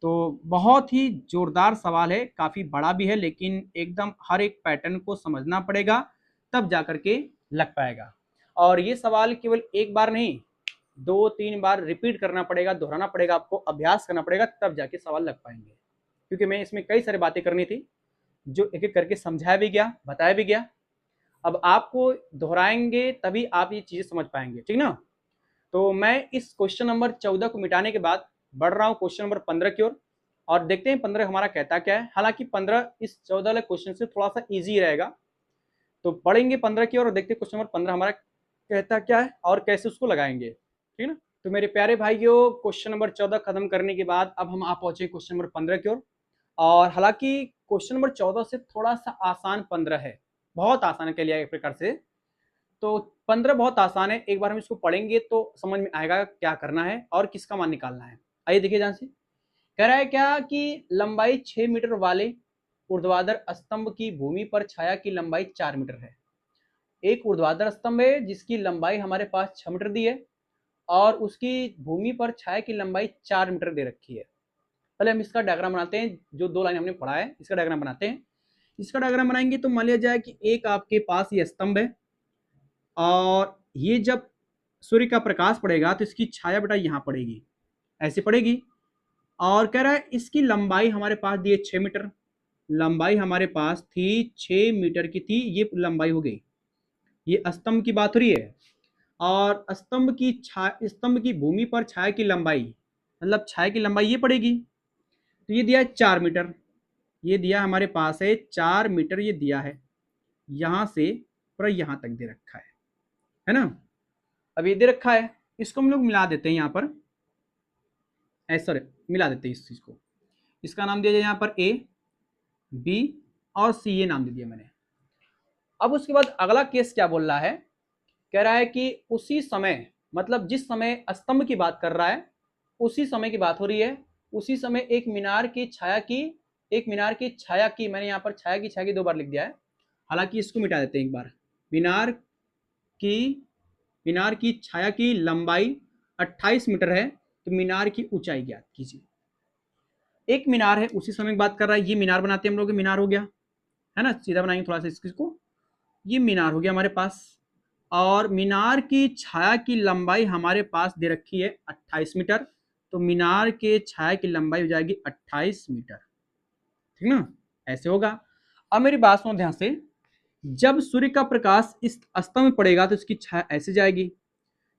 [SPEAKER 1] तो बहुत ही जोरदार सवाल है, काफी बड़ा भी है, लेकिन एकदम हर एक पैटर्न को समझना पड़ेगा, तब जाकर के लग पाएगा। और ये सवाल केवल एक बार नहीं, 2-3 बार रिपीट करना पड़ेगा, दोहराना पड़ेगा, आपको अभ्यास करना पड़ेगा, तब जाके सवाल लग पाएंगे। क्योंकि मैं इसमें कई सारी बातें करनी थी, जो एक एक करके समझाया भी गया, बताया भी गया। अब आपको दोहराएंगे तभी आप ये चीजें समझ पाएंगे, ठीक ना। तो मैं इस क्वेश्चन नंबर 14 को मिटाने के बाद बढ़ रहा हूँ क्वेश्चन नंबर 15 की ओर, और देखते हैं 15 हमारा कहता क्या है। हालांकि 15 इस 14 वाले क्वेश्चन से थोड़ा सा इजी रहेगा, तो पढ़ेंगे 15 की ओर और देखते हैं क्वेश्चन नंबर 15 हमारा कहता क्या है और कैसे उसको लगाएंगे, ठीक ना। तो मेरे प्यारे भाइयों, क्वेश्चन नंबर 14 खत्म करने के बाद अब हम आप पहुंचे क्वेश्चन नंबर 15 की ओर। और हालांकि क्वेश्चन नंबर 14 से थोड़ा सा आसान 15 है, बहुत आसान है कह लिया एक प्रकार से। तो 15 बहुत आसान है, एक बार हम इसको पढ़ेंगे तो समझ में आएगा क्या करना है और किसका मान निकालना है। आइए देखिए ध्यान से। कह रहा है क्या कि लंबाई 6 मीटर वाले ऊर्ध्वाधर स्तंभ की भूमि पर छाया की लंबाई 4 मीटर है। एक ऊर्ध्वाधर स्तंभ है जिसकी लंबाई हमारे पास 6 मीटर दी है, और उसकी भूमि पर छाया की लंबाई 4 मीटर दे रखी है। पहले हम इसका डायग्राम बनाते हैं, जो 2 लाइन हमने पढ़ा है इसका डायग्राम बनाते हैं। इसका डायग्राम बनाएंगे तो मान लिया जाए कि एक आपके पास ये स्तंभ है, और ये जब सूर्य का प्रकाश पड़ेगा तो इसकी छाया बेटा यहाँ पड़ेगी, ऐसे पड़ेगी। और कह रहा है इसकी लंबाई हमारे पास दी है 6 मीटर, लंबाई हमारे पास थी 6 मीटर की थी, ये लंबाई हो गई। ये स्तंभ की बात हो रही है, और स्तंभ की भूमि पर छाया की लंबाई, मतलब छाया की लंबाई ये पड़ेगी। तो ये दिया है 4 मीटर, ये दिया हमारे पास है 4 मीटर, ये दिया है यहां से पूरा यहां तक दे रखा है ना। अब ये दे रखा है, इसको हम लोग मिला देते हैं यहाँ पर, सॉरी मिला देते हैं इस चीज को। इसका नाम दिया जाए यहाँ पर ए बी और सी, ये नाम दे दिया मैंने। अब उसके बाद अगला केस क्या बोल रहा है, कह रहा है कि उसी समय, मतलब जिस समय स्तंभ की बात कर रहा है उसी समय की बात हो रही है, उसी समय एक मीनार की छाया की, मैंने यहाँ पर छाया की 2 बार लिख दिया है, हालांकि इसको मिटा देते हैं एक बार। मीनार की छाया की लंबाई 28 मीटर है, तो मीनार की ऊंचाई ज्ञात कीजिए। एक मीनार है, उसी समय की बात कर रहा है, ये मीनार बनाते हैं हम लोग, मीनार हो गया है ना, सीधा बनाएंगे थोड़ा सा इसको, ये मीनार हो गया हमारे पास। और मीनार की छाया की लंबाई हमारे पास दे रखी है 28 मीटर, तो मीनार के छाया की लंबाई हो जाएगी 28 मीटर, ठीक ना, ऐसे होगा। अब मेरी बात सुनो ध्यान से, जब सूर्य का प्रकाश इस स्तंभ में पड़ेगा तो इसकी छाया ऐसे जाएगी,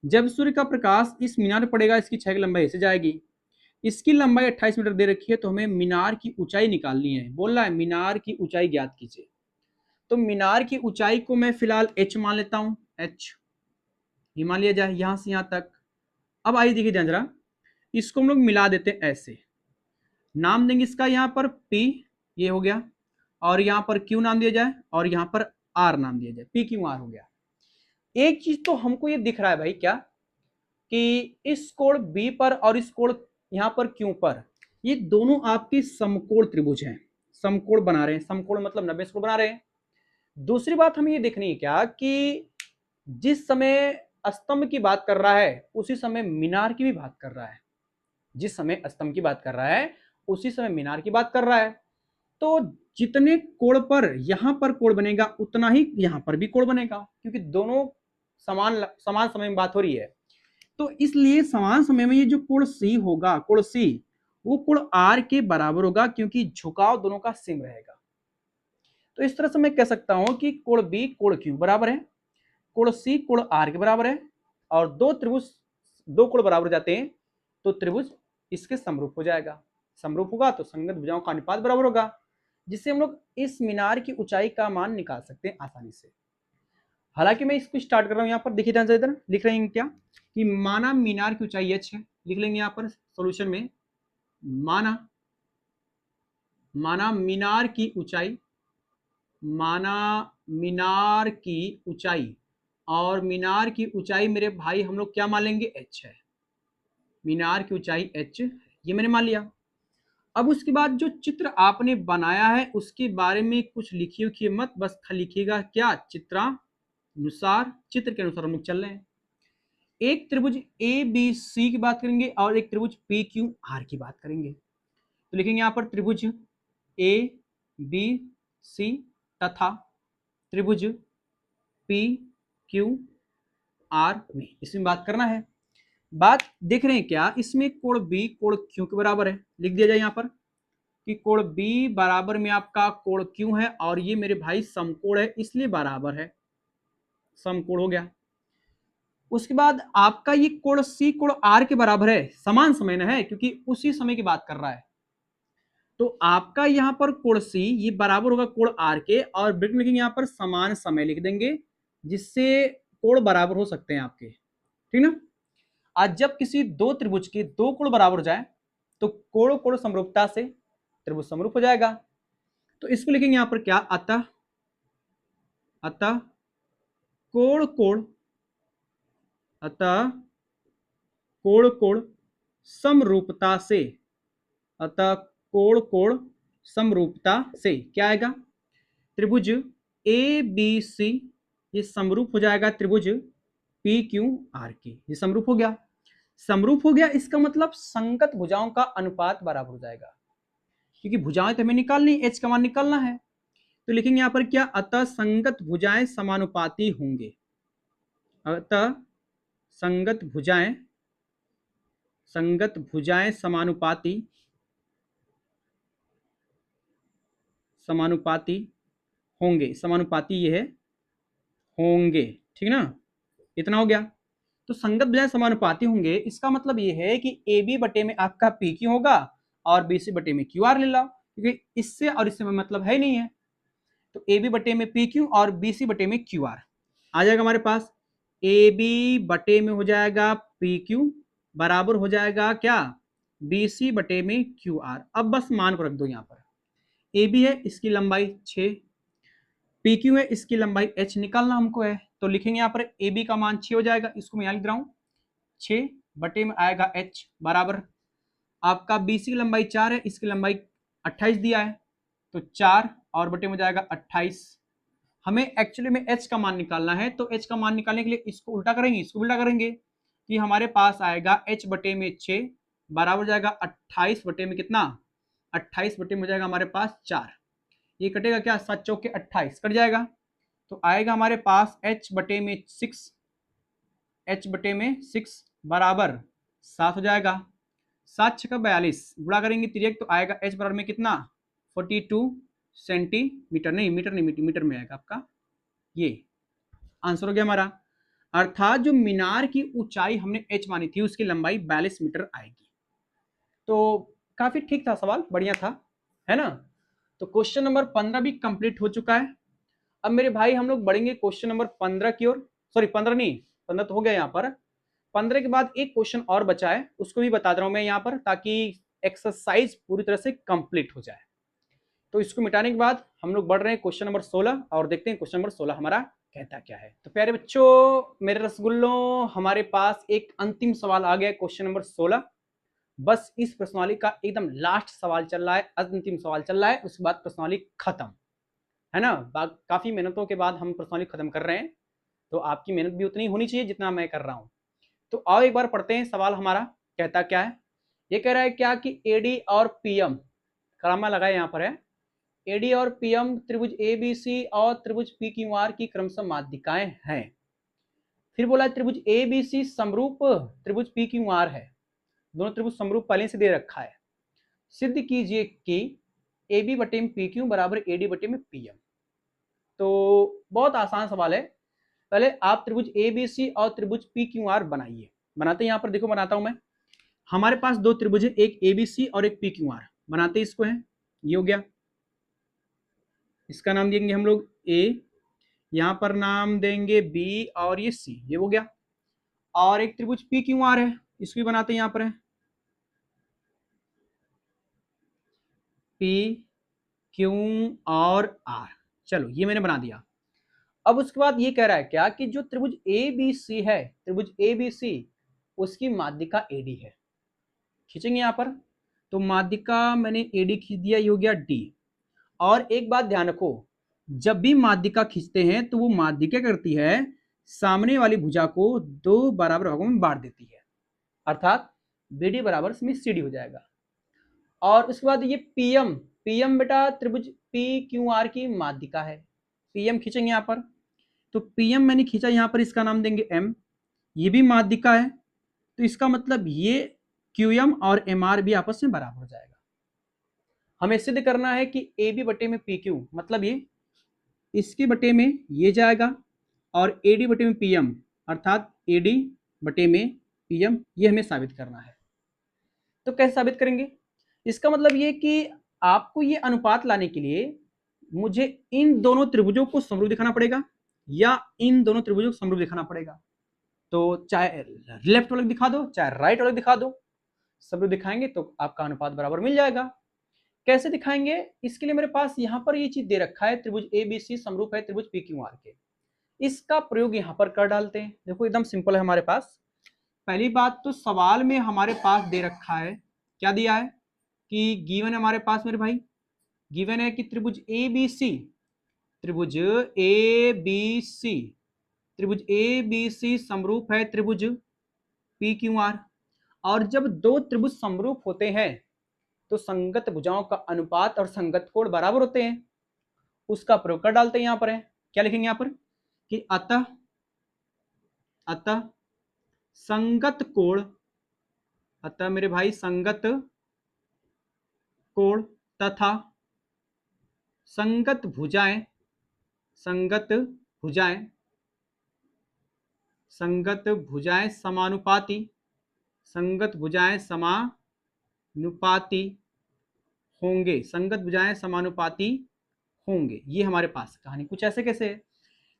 [SPEAKER 1] जब सूर्य का प्रकाश इस मीनार पर पड़ेगा इसकी छाया की लंबाई ऐसे जाएगी। इसकी लंबाई 28 मीटर दे रखी है, तो हमें मीनार की ऊंचाई निकालनी है, बोल रहा है मीनार की ऊंचाई ज्ञात कीजिए। तो मीनार की ऊंचाई को मैं फिलहाल h मान लेता हूं, h ये मान लिया जाए यहां से यहां तक। अब आइए देखिए ध्यान जरा, इसको हम लोग मिला देते हैं ऐसे, नाम देंगे इसका यहाँ पर P, ये हो गया, और यहाँ पर Q नाम दिया जाए, और यहाँ पर R नाम दिया जाए, PQR हो गया। एक चीज तो हमको ये दिख रहा है भाई, क्या कि इस कोण B पर और इस कोण यहाँ पर Q पर, ये दोनों आपके समकोण त्रिभुज हैं, समकोण बना रहे हैं, समकोण मतलब 90 कोण बना रहे हैं। दूसरी बात हमें ये देखनी है क्या कि जिस समय स्तंभ की बात कर रहा है उसी समय मीनार की भी बात कर रहा है, जिस समय स्तंभ की बात कर रहा है उसी समय मीनार की बात कर रहा है। तो जितने कोण पर यहां पर कोण बनेगा उतना ही यहां पर भी कोण बनेगा, क्योंकि दोनों समान समय में बात हो रही है। तो इसलिए समान समय में ये जो कोण सी होगा, कोण सी, वो कोण आर के बराबर होगा, क्योंकि झुकाव दोनों का सेम रहेगा। तो इस तरह से मैं कह सकता हूं कि कोण बी कोण क्यू बराबर है, कोण सी कोण आर के बराबर है, और दो कोण बराबर जाते हैं तो त्रिभुज इसके समरूप हो जाएगा। समरूप होगा तो संगत भुजाओं का अनुपात बराबर होगा, जिससे हम लोग इस मीनार की ऊंचाई का मान निकाल सकते हैं आसानी से। हालांकि मैं इसको स्टार्ट कर रहा हूं, यहाँ पर देखिए ध्यान से, इधर लिख रहे हैं क्या कि माना मीनार की ऊंचाई h है, लिख लेंगे यहाँ पर सोल्यूशन में, माना मीनार की ऊंचाई, और मीनार की ऊंचाई मेरे भाई हम लोग क्या मान लेंगे, h है, मीनार की ऊंचाई h, ये मैंने मान लिया। अब उसके बाद जो चित्र आपने बनाया है उसके बारे में कुछ लिखिए मत, बस लिखिएगा क्या, चित्रांकन, अनुसार, चित्र के अनुसार हम लोग चल रहे हैं। एक त्रिभुज ए बी सी की बात करेंगे और एक त्रिभुज पी क्यू आर की बात करेंगे। तो लिखेंगे यहां पर त्रिभुज ए बी सी तथा त्रिभुज पी क्यू आर में, इसमें बात करना है। बात देख रहे हैं क्या, इसमें कोण बी कोण क्यू के बराबर है। लिख दिया जाए यहां पर कि कोण बी बराबर में आपका कोण क्यू है और ये मेरे भाई समकोण है, इसलिए बराबर है, समकोण हो गया। उसके बाद आपका ये कोण सी कोण आर के बराबर है, समान समय न है क्योंकि उसी समय की बात कर रहा है। तो आपका यहां पर कोण सी ये बराबर होगा कोण आर के, और ब्रैकेट में लिखेंगे यहां पर समान समय लिख देंगे, जिससे कोण बराबर हो सकते हैं आपके, ठीक ना। आज जब किसी दो त्रिभुज के दो कोण बराबर हो जाए तो कोण कोण समरूपता से त्रिभुज समरूप हो जाएगा। तो इसको लिखेंगे यहां पर क्या, अतः कोण कोण अतः कोण कोण समरूपता से, अतः कोण कोण समरूपता से क्या आएगा, त्रिभुज ए बी सी ये समरूप हो जाएगा त्रिभुज पी क्यू आर के। ये समरूप हो गया, समरूप हो गया इसका मतलब संगत भुजाओं का अनुपात बराबर हो जाएगा, क्योंकि भुजाएं तो हमें निकालनी, एच का मान निकालना है। तो लिखेंगे यहां पर क्या, अतः संगत भुजाएं समानुपाती होंगे, अतः संगत भुजाएं समानुपाती होंगे, समानुपाती ये है होंगे, ठीक ना। इतना हो गया। तो संगत भुजाएं समानुपाती होंगे, इसका मतलब ये है कि ए बी बटे में आपका पी क्यू होगा और बी सी बटे में क्यू आर ले लो, क्योंकि इससे और इससे में मतलब है नहीं है। तो ए बी बटे में पी क्यू और बी सी बटे में क्यू आर आ जाएगा हमारे पास। ए बी बटे में हो जाएगा पी क्यू बराबर हो जाएगा क्या, बी सी बटे में क्यू आर। अब बस मान को रख दो यहाँ पर, ए बी है इसकी लंबाई 6, पी क्यू है इसकी लंबाई h निकालना हमको है। तो लिखेंगे यहाँ पर ए बी का मान 6 हो जाएगा, इसको मैं यहाँ लिख रहा हूँ 6 बटे में आएगा h बराबर आपका बी सी की लंबाई 4 है, इसकी लंबाई 28 दिया है, तो 4 और बटे में जाएगा 28। हमें एक्चुअली में h का मान निकालना है, तो h का मान निकालने के लिए इसको उल्टा करेंगे, इसको उल्टा करेंगे, कि हमारे पास आएगा h बटे में 6 बराबर जाएगा 28 बटे में कितना, 28 बटे में हो जाएगा हमारे पास 4, ये कटेगा क्या, 7 चौके 28 कट जाएगा। तो आएगा हमारे पास h बटे में 6 बराबर 7 हो जाएगा, 7 छक्का 42 गुणा करेंगे तिरक, तो आएगा h बराबर में कितना 42 सेंटीमीटर, नहीं मीटर नहीं, मीटर में आएगा आपका, ये आंसर हो गया हमारा। अर्थात जो मीनार की ऊंचाई हमने h मानी थी उसकी लंबाई 42 मीटर आएगी। तो काफी ठीक था सवाल, बढ़िया था, है ना। तो क्वेश्चन नंबर 15 भी कंप्लीट हो चुका है। अब मेरे भाई हम लोग बढ़ेंगे क्वेश्चन नंबर 15 की ओर, सॉरी 15 नहीं, 15 तो हो गया यहाँ पर। 15 के बाद एक क्वेश्चन और बचा है, उसको भी बता दे रहा हूं मैं यहाँ पर, ताकि एक्सरसाइज पूरी तरह से कंप्लीट हो जाए। तो इसको मिटाने के बाद हम लोग बढ़ रहे हैं क्वेश्चन नंबर 16 और देखते हैं क्वेश्चन नंबर 16 हमारा कहता क्या है। तो प्यारे बच्चों मेरे रसगुल्लों, हमारे पास एक अंतिम सवाल आ गया, क्वेश्चन नंबर 16। बस इस प्रश्नावली का एकदम लास्ट सवाल चल रहा है, अंतिम सवाल चल रहा है, उसके बाद प्रश्नावली खत्म, है ना। काफी मेहनतों के बाद हम प्रश्नावली खत्म कर रहे हैं, तो आपकी मेहनत भी उतनी होनी चाहिए जितना मैं कर रहा हूं। तो आओ एक बार पढ़ते हैं सवाल हमारा कहता क्या है। ये कह रहा है क्या कि एडी और पीएम, करमा लगाए यहाँ पर है, एडी और पीएम त्रिभुज एबीसी और त्रिभुज पी क्यू आर की क्रमशः माध्यिकाएं हैं। फिर बोला त्रिभुज एबीसी समरूप त्रिभुज पी क्यू आर है, दोनों त्रिभुज समरूप पहले से दे रखा है। सिद्ध कीजिए कि ए बी बटे में पी क्यू बराबर एडी बटे में पीएम। तो बहुत आसान सवाल है, पहले आप त्रिभुज ए बी सी और त्रिभुज पी क्यू आर बनाइए। बनाते हैं, यहाँ पर देखो बनाता हूं मैं। हमारे पास दो त्रिभुज है, एक ए बी सी और एक पी क्यू आर, बनाते इसको है, ये हो गया, इसका नाम देंगे हम लोग ए, यहां पर नाम देंगे बी और ये सी, ये हो गया। और एक त्रिभुज पी क्यू आर है, इसको भी बनाते हैं, यहां पर है पी क्यू और आर, चलो ये मैंने बना दिया। अब उसके बाद ये कह रहा है क्या कि जो त्रिभुज ए बी सी है, त्रिभुज ए बी सी उसकी माध्यिका एडी है। खींचेंगे यहां पर, तो माध्यिका मैंने एडी खींच दिया, ये हो गया डी। और एक बात ध्यान रखो, जब भी माध्यिका खींचते हैं तो वो माध्यिका करती है सामने वाली भुजा को दो बराबर भागों में बांट देती है, अर्थात BD बराबर इसमें CD हो जाएगा। और उसके बाद ये PM, PM बेटा त्रिभुज PQR की माध्यिका है। PM खींचेंगे यहाँ पर, तो PM मैंने खींचा यहाँ पर, इसका नाम देंगे M, ये भी माध्यिका है, तो इसका मतलब ये QM और MR भी आपस में बराबर हो जाएगा। हमें सिद्ध करना है कि AB बटे में PQ, मतलब ये इसके बटे में ये जाएगा और AD बटे में PM, अर्थात AD बटे में PM, ये हमें साबित करना है। तो कैसे साबित करेंगे? इसका मतलब ये कि आपको ये अनुपात लाने के लिए मुझे इन दोनों त्रिभुजों को समरूप दिखाना पड़ेगा या इन दोनों त्रिभुजों को समरूप दिखाना पड़ेगा। तो चाहे लेफ्ट वाले दिखा दो चाहे राइट वाले दिखा दो, समरूप दिखाएंगे तो आपका अनुपात बराबर मिल जाएगा। कैसे दिखाएंगे? इसके लिए मेरे पास यहाँ पर ये चीज दे रखा है, त्रिभुज ABC समरूप है त्रिभुज PQR के। इसका प्रयोग यहाँ पर कर डालते हैं। देखो एकदम सिंपल है हमारे पास। पहली बात तो सवाल में हमारे पास दे रखा है, क्या दिया है कि गिवन है हमारे पास मेरे भाई, गिवन है कि त्रिभुज ABC, त्रिभुज ABC, त्रिभुज ABC समरूप है त्रिभुज PQR। और जब दो त्रिभुज समरूप होते हैं तो संगत भुजाओं का अनुपात और संगत कोण बराबर होते हैं। उसका प्रयोग कर डालते हैं। यहां पर है, क्या लिखेंगे यहां पर कि अतः संगत कोण, अतः मेरे भाई संगत कोण तथा संगत भुजाएं, संगत भुजाएं समानुपाती, संगत भुजाएं समानुपाती होंगे, संगत भुजाएं समानुपाती होंगे। ये हमारे पास कहानी कुछ ऐसे कैसे है।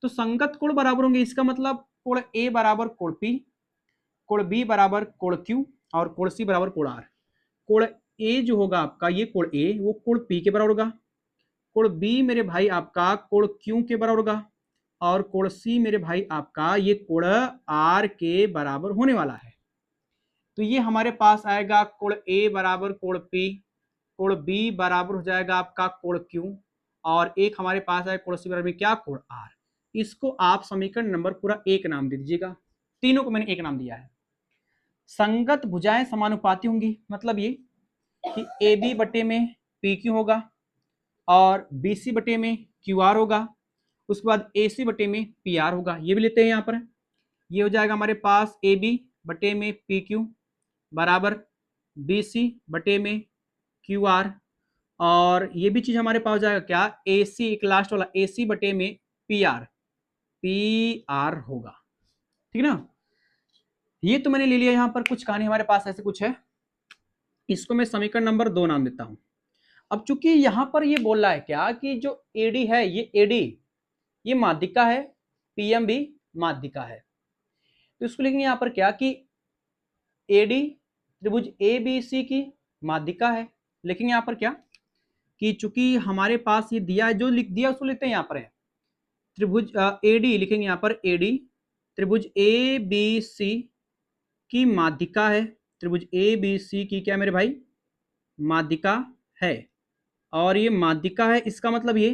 [SPEAKER 1] तो संगत कोण बराबर होंगे, इसका मतलब कोण A बराबर कोण P, कोण B बराबर कोण Q और कोण C बराबर कोण R। कोण A जो होगा आपका, ये कोण A वो कोण P के बराबर होगा, कोण B मेरे भाई आपका कोण Q के बराबर होगा और कोण C मेरे भाई आपका ये कोण R के बराबर होने वाला है। तो ये हमारे पास आएगा कोण A बराबर कोण P, कोण B बराबर हो जाएगा आपका कोण Q और एक हमारे पास है कोण C बराबर क्या, कोण R। इसको आप समीकरण नंबर पूरा 1 नाम दे दीजिएगा। तीनों को मैंने 1 नाम दिया है। संगत भुजाएं समानुपाती होंगी, मतलब ये कि AB बटे में PQ होगा और BC बटे में QR होगा, उसके बाद AC बटे में PR होगा। ये भी लेते हैं यहाँ पर, ये हो जाएगा हमारे पास AB बटे में PQ बराबर BC बटे में QR और ये भी चीज हमारे पास हो जाएगा क्या, AC, एक लास्ट वाला AC बटे में PR होगा। ठीक ना। ये तो मैंने ले लिया। यहाँ पर कुछ कहानी हमारे पास ऐसे कुछ है, इसको मैं समीकरण नंबर 2 नाम देता हूं। अब चूंकि यहां पर ये बोल रहा है क्या कि जो AD है, ये AD ये माध्यिका है, PM भी माध्यिका है, तो इसको लिखेंगे यहां पर क्या कि AD त्रिभुज ABC की माध्यिका है। लिखेंगे यहां पर क्या कि चूंकि हमारे पास ये दिया है, जो लिख दिया उसको लिखते हैं यहां पर है त्रिभुज AD, लिखेंगे यहां पर AD त्रिभुज ABC की माध्यिका है, त्रिभुज ABC की क्या मेरे भाई माध्यिका है। और ये माध्यिका है, इसका मतलब ये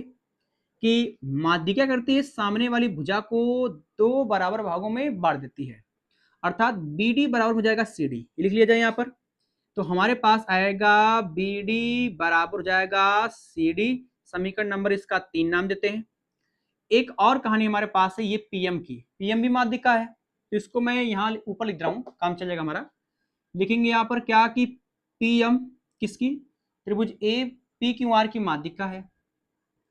[SPEAKER 1] कि माध्यिका करती है सामने वाली भुजा को दो बराबर भागों में बांट देती है, अर्थात BD बराबर हो जाएगा CD, लिख लिया जाए यहां पर। तो हमारे पास आएगा BD बराबर हो जाएगा CD, समीकरण नंबर इसका 3 नाम देते हैं। एक और कहानी हमारे पास है ये PM की, PM भी माध्यिका है, तो इसको मैं यहाँ ऊपर लिख रहा हूं, काम चल जाएगा हमारा। लिखेंगे यहाँ पर क्या कि PM किसकी, त्रिभुज PQR की माध्यिका है,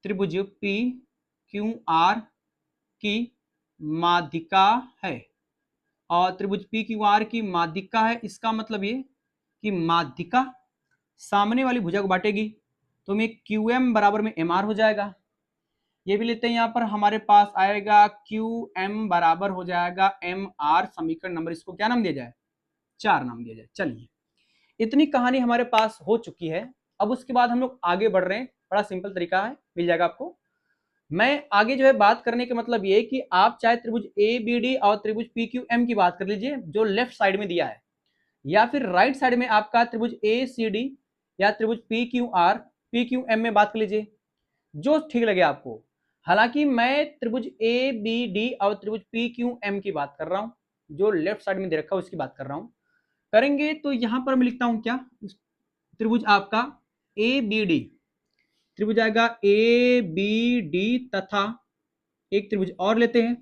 [SPEAKER 1] त्रिभुज PQR की माध्यिका है और त्रिभुज PQR की माध्यिका है, इसका मतलब ये कि माध्यिका सामने वाली भुजा को बांटेगी, तो में QM बराबर में MR हो जाएगा। ये भी लेते हैं यहाँ पर, हमारे पास आएगा QM बराबर हो जाएगा MR, समीकरण नंबर इसको क्या नाम दिया जाए, 4 नाम दिया जाए। चलिए इतनी कहानी हमारे पास हो चुकी है। अब उसके बाद हम लोग आगे बढ़ रहे हैं, बड़ा सिंपल तरीका है, मिल जाएगा आपको। मैं आगे जो है बात करने का मतलब ये कि आप चाहे त्रिभुज ABD और त्रिभुज PQM की बात कर लीजिए जो लेफ्ट साइड में दिया है, या फिर राइट साइड में आपका त्रिभुज ACD या त्रिभुज PQR PQM में बात कर लीजिए, जो ठीक लगे आपको। हालांकि मैं त्रिभुज ए बी डी और त्रिभुज पी क्यू एम की बात कर रहा हूं, जो लेफ्ट साइड में दे रखा है उसकी बात कर रहा हूं। करेंगे तो यहां पर मैं लिखता हूं क्या, त्रिभुज आपका ए बी डी, त्रिभुज आएगा ए बी डी तथा एक त्रिभुज और लेते हैं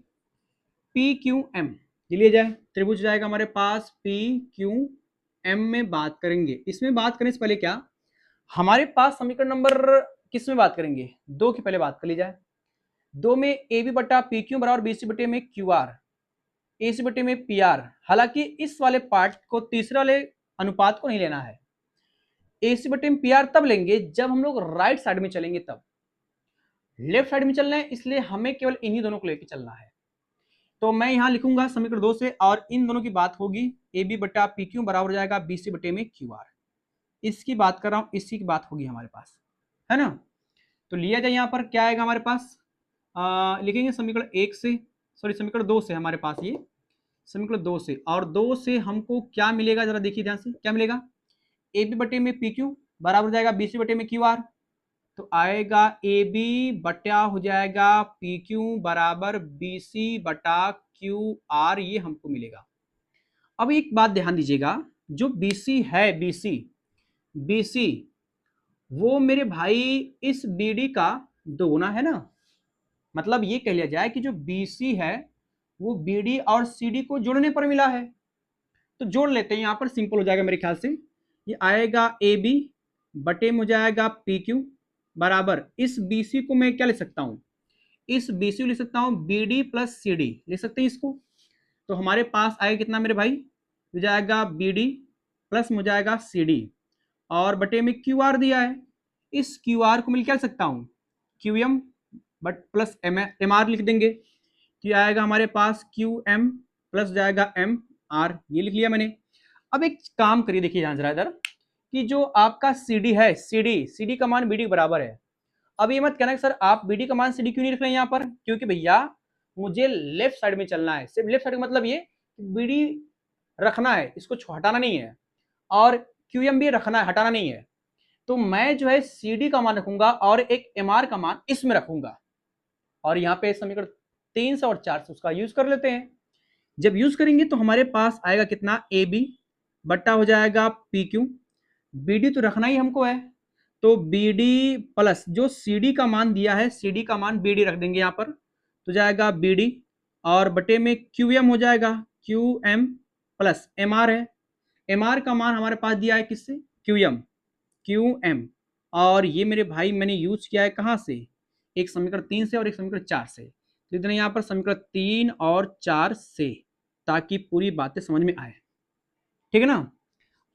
[SPEAKER 1] पी क्यू एम, ये लिया जाए। त्रिभुज जाएगा हमारे पास पी क्यू एम में बात करेंगे। इसमें बात करने से पहले क्या हमारे पास समीकरण नंबर किस में बात करेंगे, 2 की पहले बात कर ली जाए। 2 में ए बी बटा पी क्यू बराबर बी सी बटे में क्यू आर, ए सी बटे में पी आर। हालांकि इस वाले पार्ट को तीसरे वाले अनुपात को नहीं लेना है, ए सी बटे में पी आर तब लेंगे जब हम लोग राइट साइड में चलेंगे, तब लेफ्ट साइड में चलना है, इसलिए हमें केवल इन्हीं दोनों को लेकर चलना है। तो मैं यहां लिखूंगा समीकरण 2 से, और इन दोनों की बात होगी ए बी बटा पी क्यू बराबर हो जाएगा बी सी बटे में क्यू आर। इसकी बात कर रहा हूं, इसी की बात होगी हमारे पास, है ना। तो लिया जाए यहां पर क्या आएगा हमारे पास, लिखेंगे समीकरण 1 से, सॉरी समीकरण 2 से हमारे पास ये समीकरण 2 से, और 2 से हमको क्या मिलेगा जरा देखिए ध्यान से, क्या मिलेगा ए बी बटे में पी क्यू बराबर हो जाएगा बी सी बटे में क्यू आर। तो आएगा ए बी बटा हो जाएगा पी क्यू बराबर बी सी बटा क्यू आर, ये हमको मिलेगा। अब एक बात ध्यान दीजिएगा, जो बी सी है, बी सी वो मेरे भाई इस बी डी का दोगुना है ना। मतलब ये कह लिया जाए कि जो बी सी है वो बी डी और सी डी को जोड़ने पर मिला है। तो जोड़ लेते हैं, यहां पर सिंपल हो जाएगा मेरे ख्याल से। ये आएगा ए बी बटे में हो जाएगा पी क्यू बराबर, इस बी सी को मैं क्या ले सकता हूं, इस बी सी को लिख सकता हूं B D plus C D, लिख सकते हैं इसको। तो हमारे पास आएगा कितना मेरे भाई, हो जाएगा बी डी प्लस हो जाएगा सी डी, और बटे में क्यू आर दिया है, इस क्यू आर को मैं क्या लिख सकता हूं Q M but plus M R लिख देंगे। तो आएगा हमारे पास क्यू एम प्लस जाएगा एम आर, ये लिख लिया मैंने। अब एक काम करिए, देखिए ध्यान जरा इधर, कि जो आपका सी डी है, सी डी का मान बी डी बराबर है। अब ये मत कहना कि सर आप बी डी का मान सी डी क्यों नहीं लिख रहे हैं यहाँ पर, क्योंकि भैया मुझे लेफ्ट साइड में चलना है। सिर्फ लेफ्ट साइड का मतलब ये बी डी रखना है, इसको हटाना नहीं है, और क्यू एम भी रखना है, हटाना नहीं है। तो मैं जो है सी डी का मान रखूंगा और एक एम आर का मान इसमें रखूंगा, और यहाँ पे समीकरण 3 से और 4 से उसका यूज कर लेते हैं। जब यूज करेंगे तो हमारे पास आएगा कितना, ए बी बट्टा हो जाएगा पी क्यू, बी डी तो रखना ही हमको है, तो बी डी प्लस जो सी डी का मान दिया है, सी डी का मान बी डी रख देंगे यहाँ पर, तो जाएगा बी डी और बटे में क्यू एम हो जाएगा, Q M plus M R है, एम आर का मान हमारे पास दिया है किससे, क्यू एम, और ये मेरे भाई मैंने यूज किया है कहाँ से, एक समीकरण 3 से और एक समीकरण 4 से। तो इतने यहाँ पर समीकरण 3 और 4 से, ताकि पूरी बातें समझ में आए, ठीक है ना।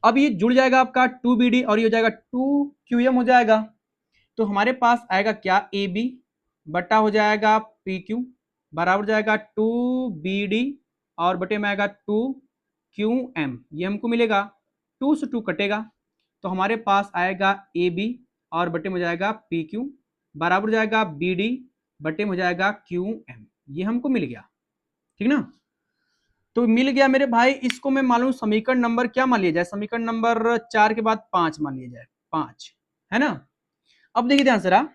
[SPEAKER 1] अब ये जुड़ जाएगा आपका 2BD और ये हो जाएगा 2QM हो जाएगा। तो हमारे पास आएगा क्या, AB बटा हो जाएगा PQ बराबर जाएगा 2BD और बटे में आएगा 2QM, ये हमको मिलेगा, 2 से 2 कटेगा, तो हमारे पास आएगा AB और बटे में हो जाएगा PQ बराबर जाएगा BD बटे में हो जाएगा QM, ये हमको मिल गया, ठीक ना। तो मिल गया मेरे भाई, इसको मैं मालूम समीकरण नंबर क्या मान लिया जाए, समीकरण नंबर 4 के बाद 5 मान लिया जाए, 5 है ना। अब देखिए ध्यान से जरा,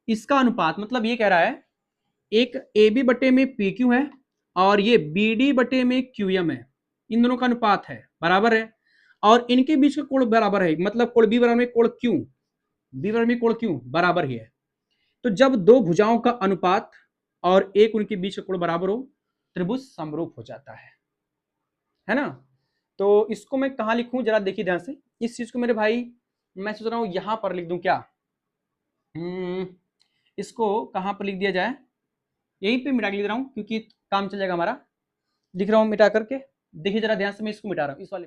[SPEAKER 1] इसका अनुपात मतलब ये कह रहा है एक ए बी बटे में पी क्यू है और ये बी डी बटे में क्यू एम है, इन दोनों का अनुपात है बराबर है, और इनके बीच का कोण बराबर है, मतलब कोण बी बराबर में कोण क्यू, बी बराबर में कोण क्यू बराबर ही है। तो जब दो भुजाओं का अनुपात और एक उनके बीच का कोण बराबर हो, त्रिभुज समरूप हो जाता है ना। तो इसको मैं कहाँ लिखूं जरा देखिए ध्यान से, इस चीज को मेरे भाई मैं सोच रहा हूं यहां पर लिख दूं क्या, इसको कहां पर लिख दिया जाए, यहीं पे मिटा के लिख रहा हूं क्योंकि काम चल जाएगा हमारा। लिख रहा हूं मिटा करके, देखिए जरा ध्यान से, मैं इसको मिटा रहा हूं, इस वाले।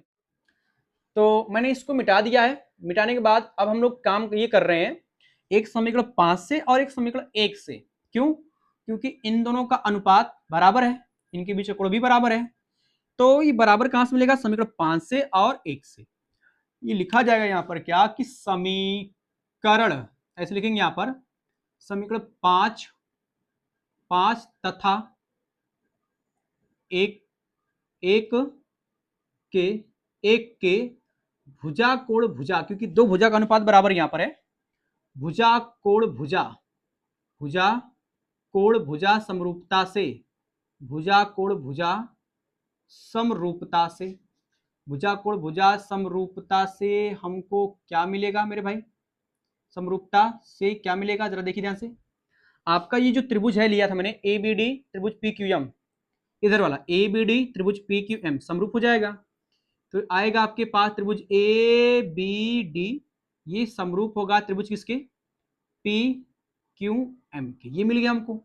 [SPEAKER 1] तो मैंने इसको मिटा दिया है, मिटाने के बाद अब हम लोग काम ये कर रहे हैं एक समीकरण 5 से और एक समीकरण 1 से। क्यों, क्योंकि इन दोनों का अनुपात बराबर है, इनके बीच का कोण भी बराबर है। तो ये बराबर कहां से मिलेगा, समीकरण 5 से और 1 से। ये लिखा जाएगा यहां पर क्या कि समीकरण, ऐसे लिखेंगे यहां पर, समीकरण 5 तथा 1 के भुजा कोण भुजा, क्योंकि दो भुजा का अनुपात बराबर यहां पर है, भुजा कोण भुजा कोण भुजा समरूपता से, भुजा कोण भुजा समरूपता से, भुजा कोण भुजा समरूपता से हमको क्या मिलेगा मेरे भाई? समरूपता से क्या मिलेगा जरा देखिए ध्यान से। आपका ये जो त्रिभुज है लिया था मैंने ए बी डी त्रिभुज पी क्यू एम, इधर वाला ए बी डी त्रिभुज पी क्यू एम समरूप हो जाएगा। तो आएगा आपके पास त्रिभुज ए बी डी, ये समरूप होगा त्रिभुज किसके? पी क्यू एम के। ये मिल गया हमको।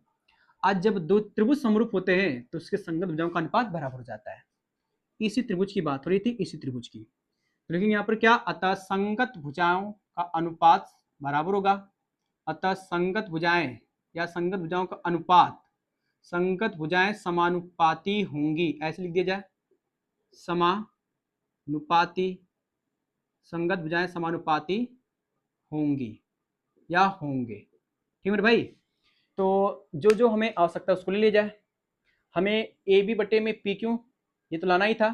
[SPEAKER 1] आज जब दो त्रिभुज समरूप होते हैं तो उसके संगत भुजाओं का अनुपात बराबर हो जाता है। इसी त्रिभुज की बात हो रही थी, इसी त्रिभुज की। तो लेकिन यहाँ पर क्या, अतः संगत भुजाओं का अनुपात बराबर होगा। अतः संगत भुजाएं या संगत भुजाओं का अनुपात, संगत भुजाएं समानुपाती होंगी, ऐसे लिख दिया जाए, समानुपाती, संगत भुजाएं समानुपाती होंगी या होंगे। ठीक है भाई। तो जो जो हमें आवश्यकता है उसको ले लिया जाए। हमें ए बी बटे में पी क्यू ये तो लाना ही था,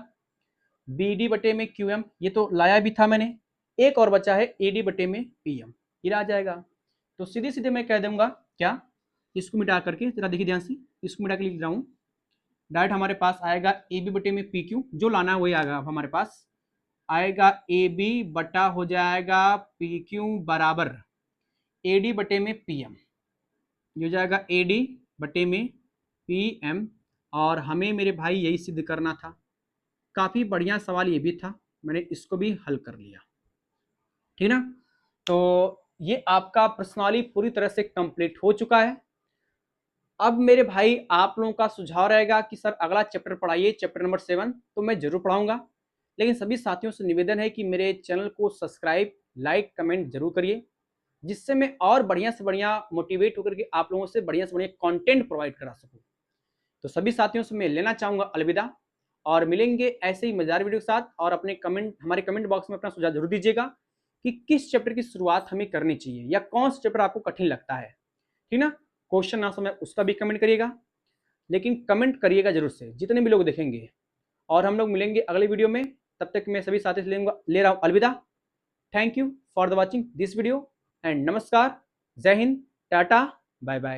[SPEAKER 1] बी डी बटे में क्यू एम ये तो लाया भी था मैंने, एक और बचा है ए डी बटे में पी एम, ये आ जाएगा। तो सीधे सीधे मैं कह दूंगा क्या, इसको मिटा करके जरा देखिए ध्यान से, इसको मिटा के लिख रहा हूँ। डायरेक्ट हमारे पास आएगा ए बी बटे में पी क्यू, जो लाना है वही आएगा हमारे पास, आएगा ए बी बटा हो जाएगा पी क्यू बराबर ए डी बटे में पी एम, ये हो जाएगा ए डी बटे में पी एम। और हमें मेरे भाई यही सिद्ध करना था। काफ़ी बढ़िया सवाल ये भी था, मैंने इसको भी हल कर लिया। ठीक ना। तो ये आपका प्रश्नावली पूरी तरह से कंप्लीट हो चुका है। अब मेरे भाई आप लोगों का सुझाव रहेगा कि सर अगला चैप्टर पढ़ाइए, चैप्टर नंबर 7, तो मैं जरूर पढ़ाऊंगा। लेकिन सभी साथियों से निवेदन है कि मेरे चैनल को सब्सक्राइब, लाइक, कमेंट जरूर करिए, जिससे मैं और बढ़िया से बढ़िया मोटिवेट होकर के आप लोगों से बढ़िया कंटेंट प्रोवाइड करा सकूं। तो सभी साथियों से मैं लेना चाहूंगा अलविदा, और मिलेंगे ऐसे ही मजेदार वीडियो के साथ। और अपने कमेंट, हमारे कमेंट बॉक्स में अपना सुझाव जरूर दीजिएगा कि किस चैप्टर की शुरुआत हमें करनी चाहिए या कौन सा चैप्टर आपको कठिन लगता है। ठीक ना। क्वेश्चन ना समय उसका भी कमेंट करिएगा, लेकिन कमेंट करिएगा जरूर से, जितने भी लोग देखेंगे। और हम लोग मिलेंगे अगले वीडियो में, तब तक मैं सभी साथी से ले रहा हूँ अलविदा। Thank you for the watching this video and नमस्कार, जय हिंद, टाटा, बाय बाय।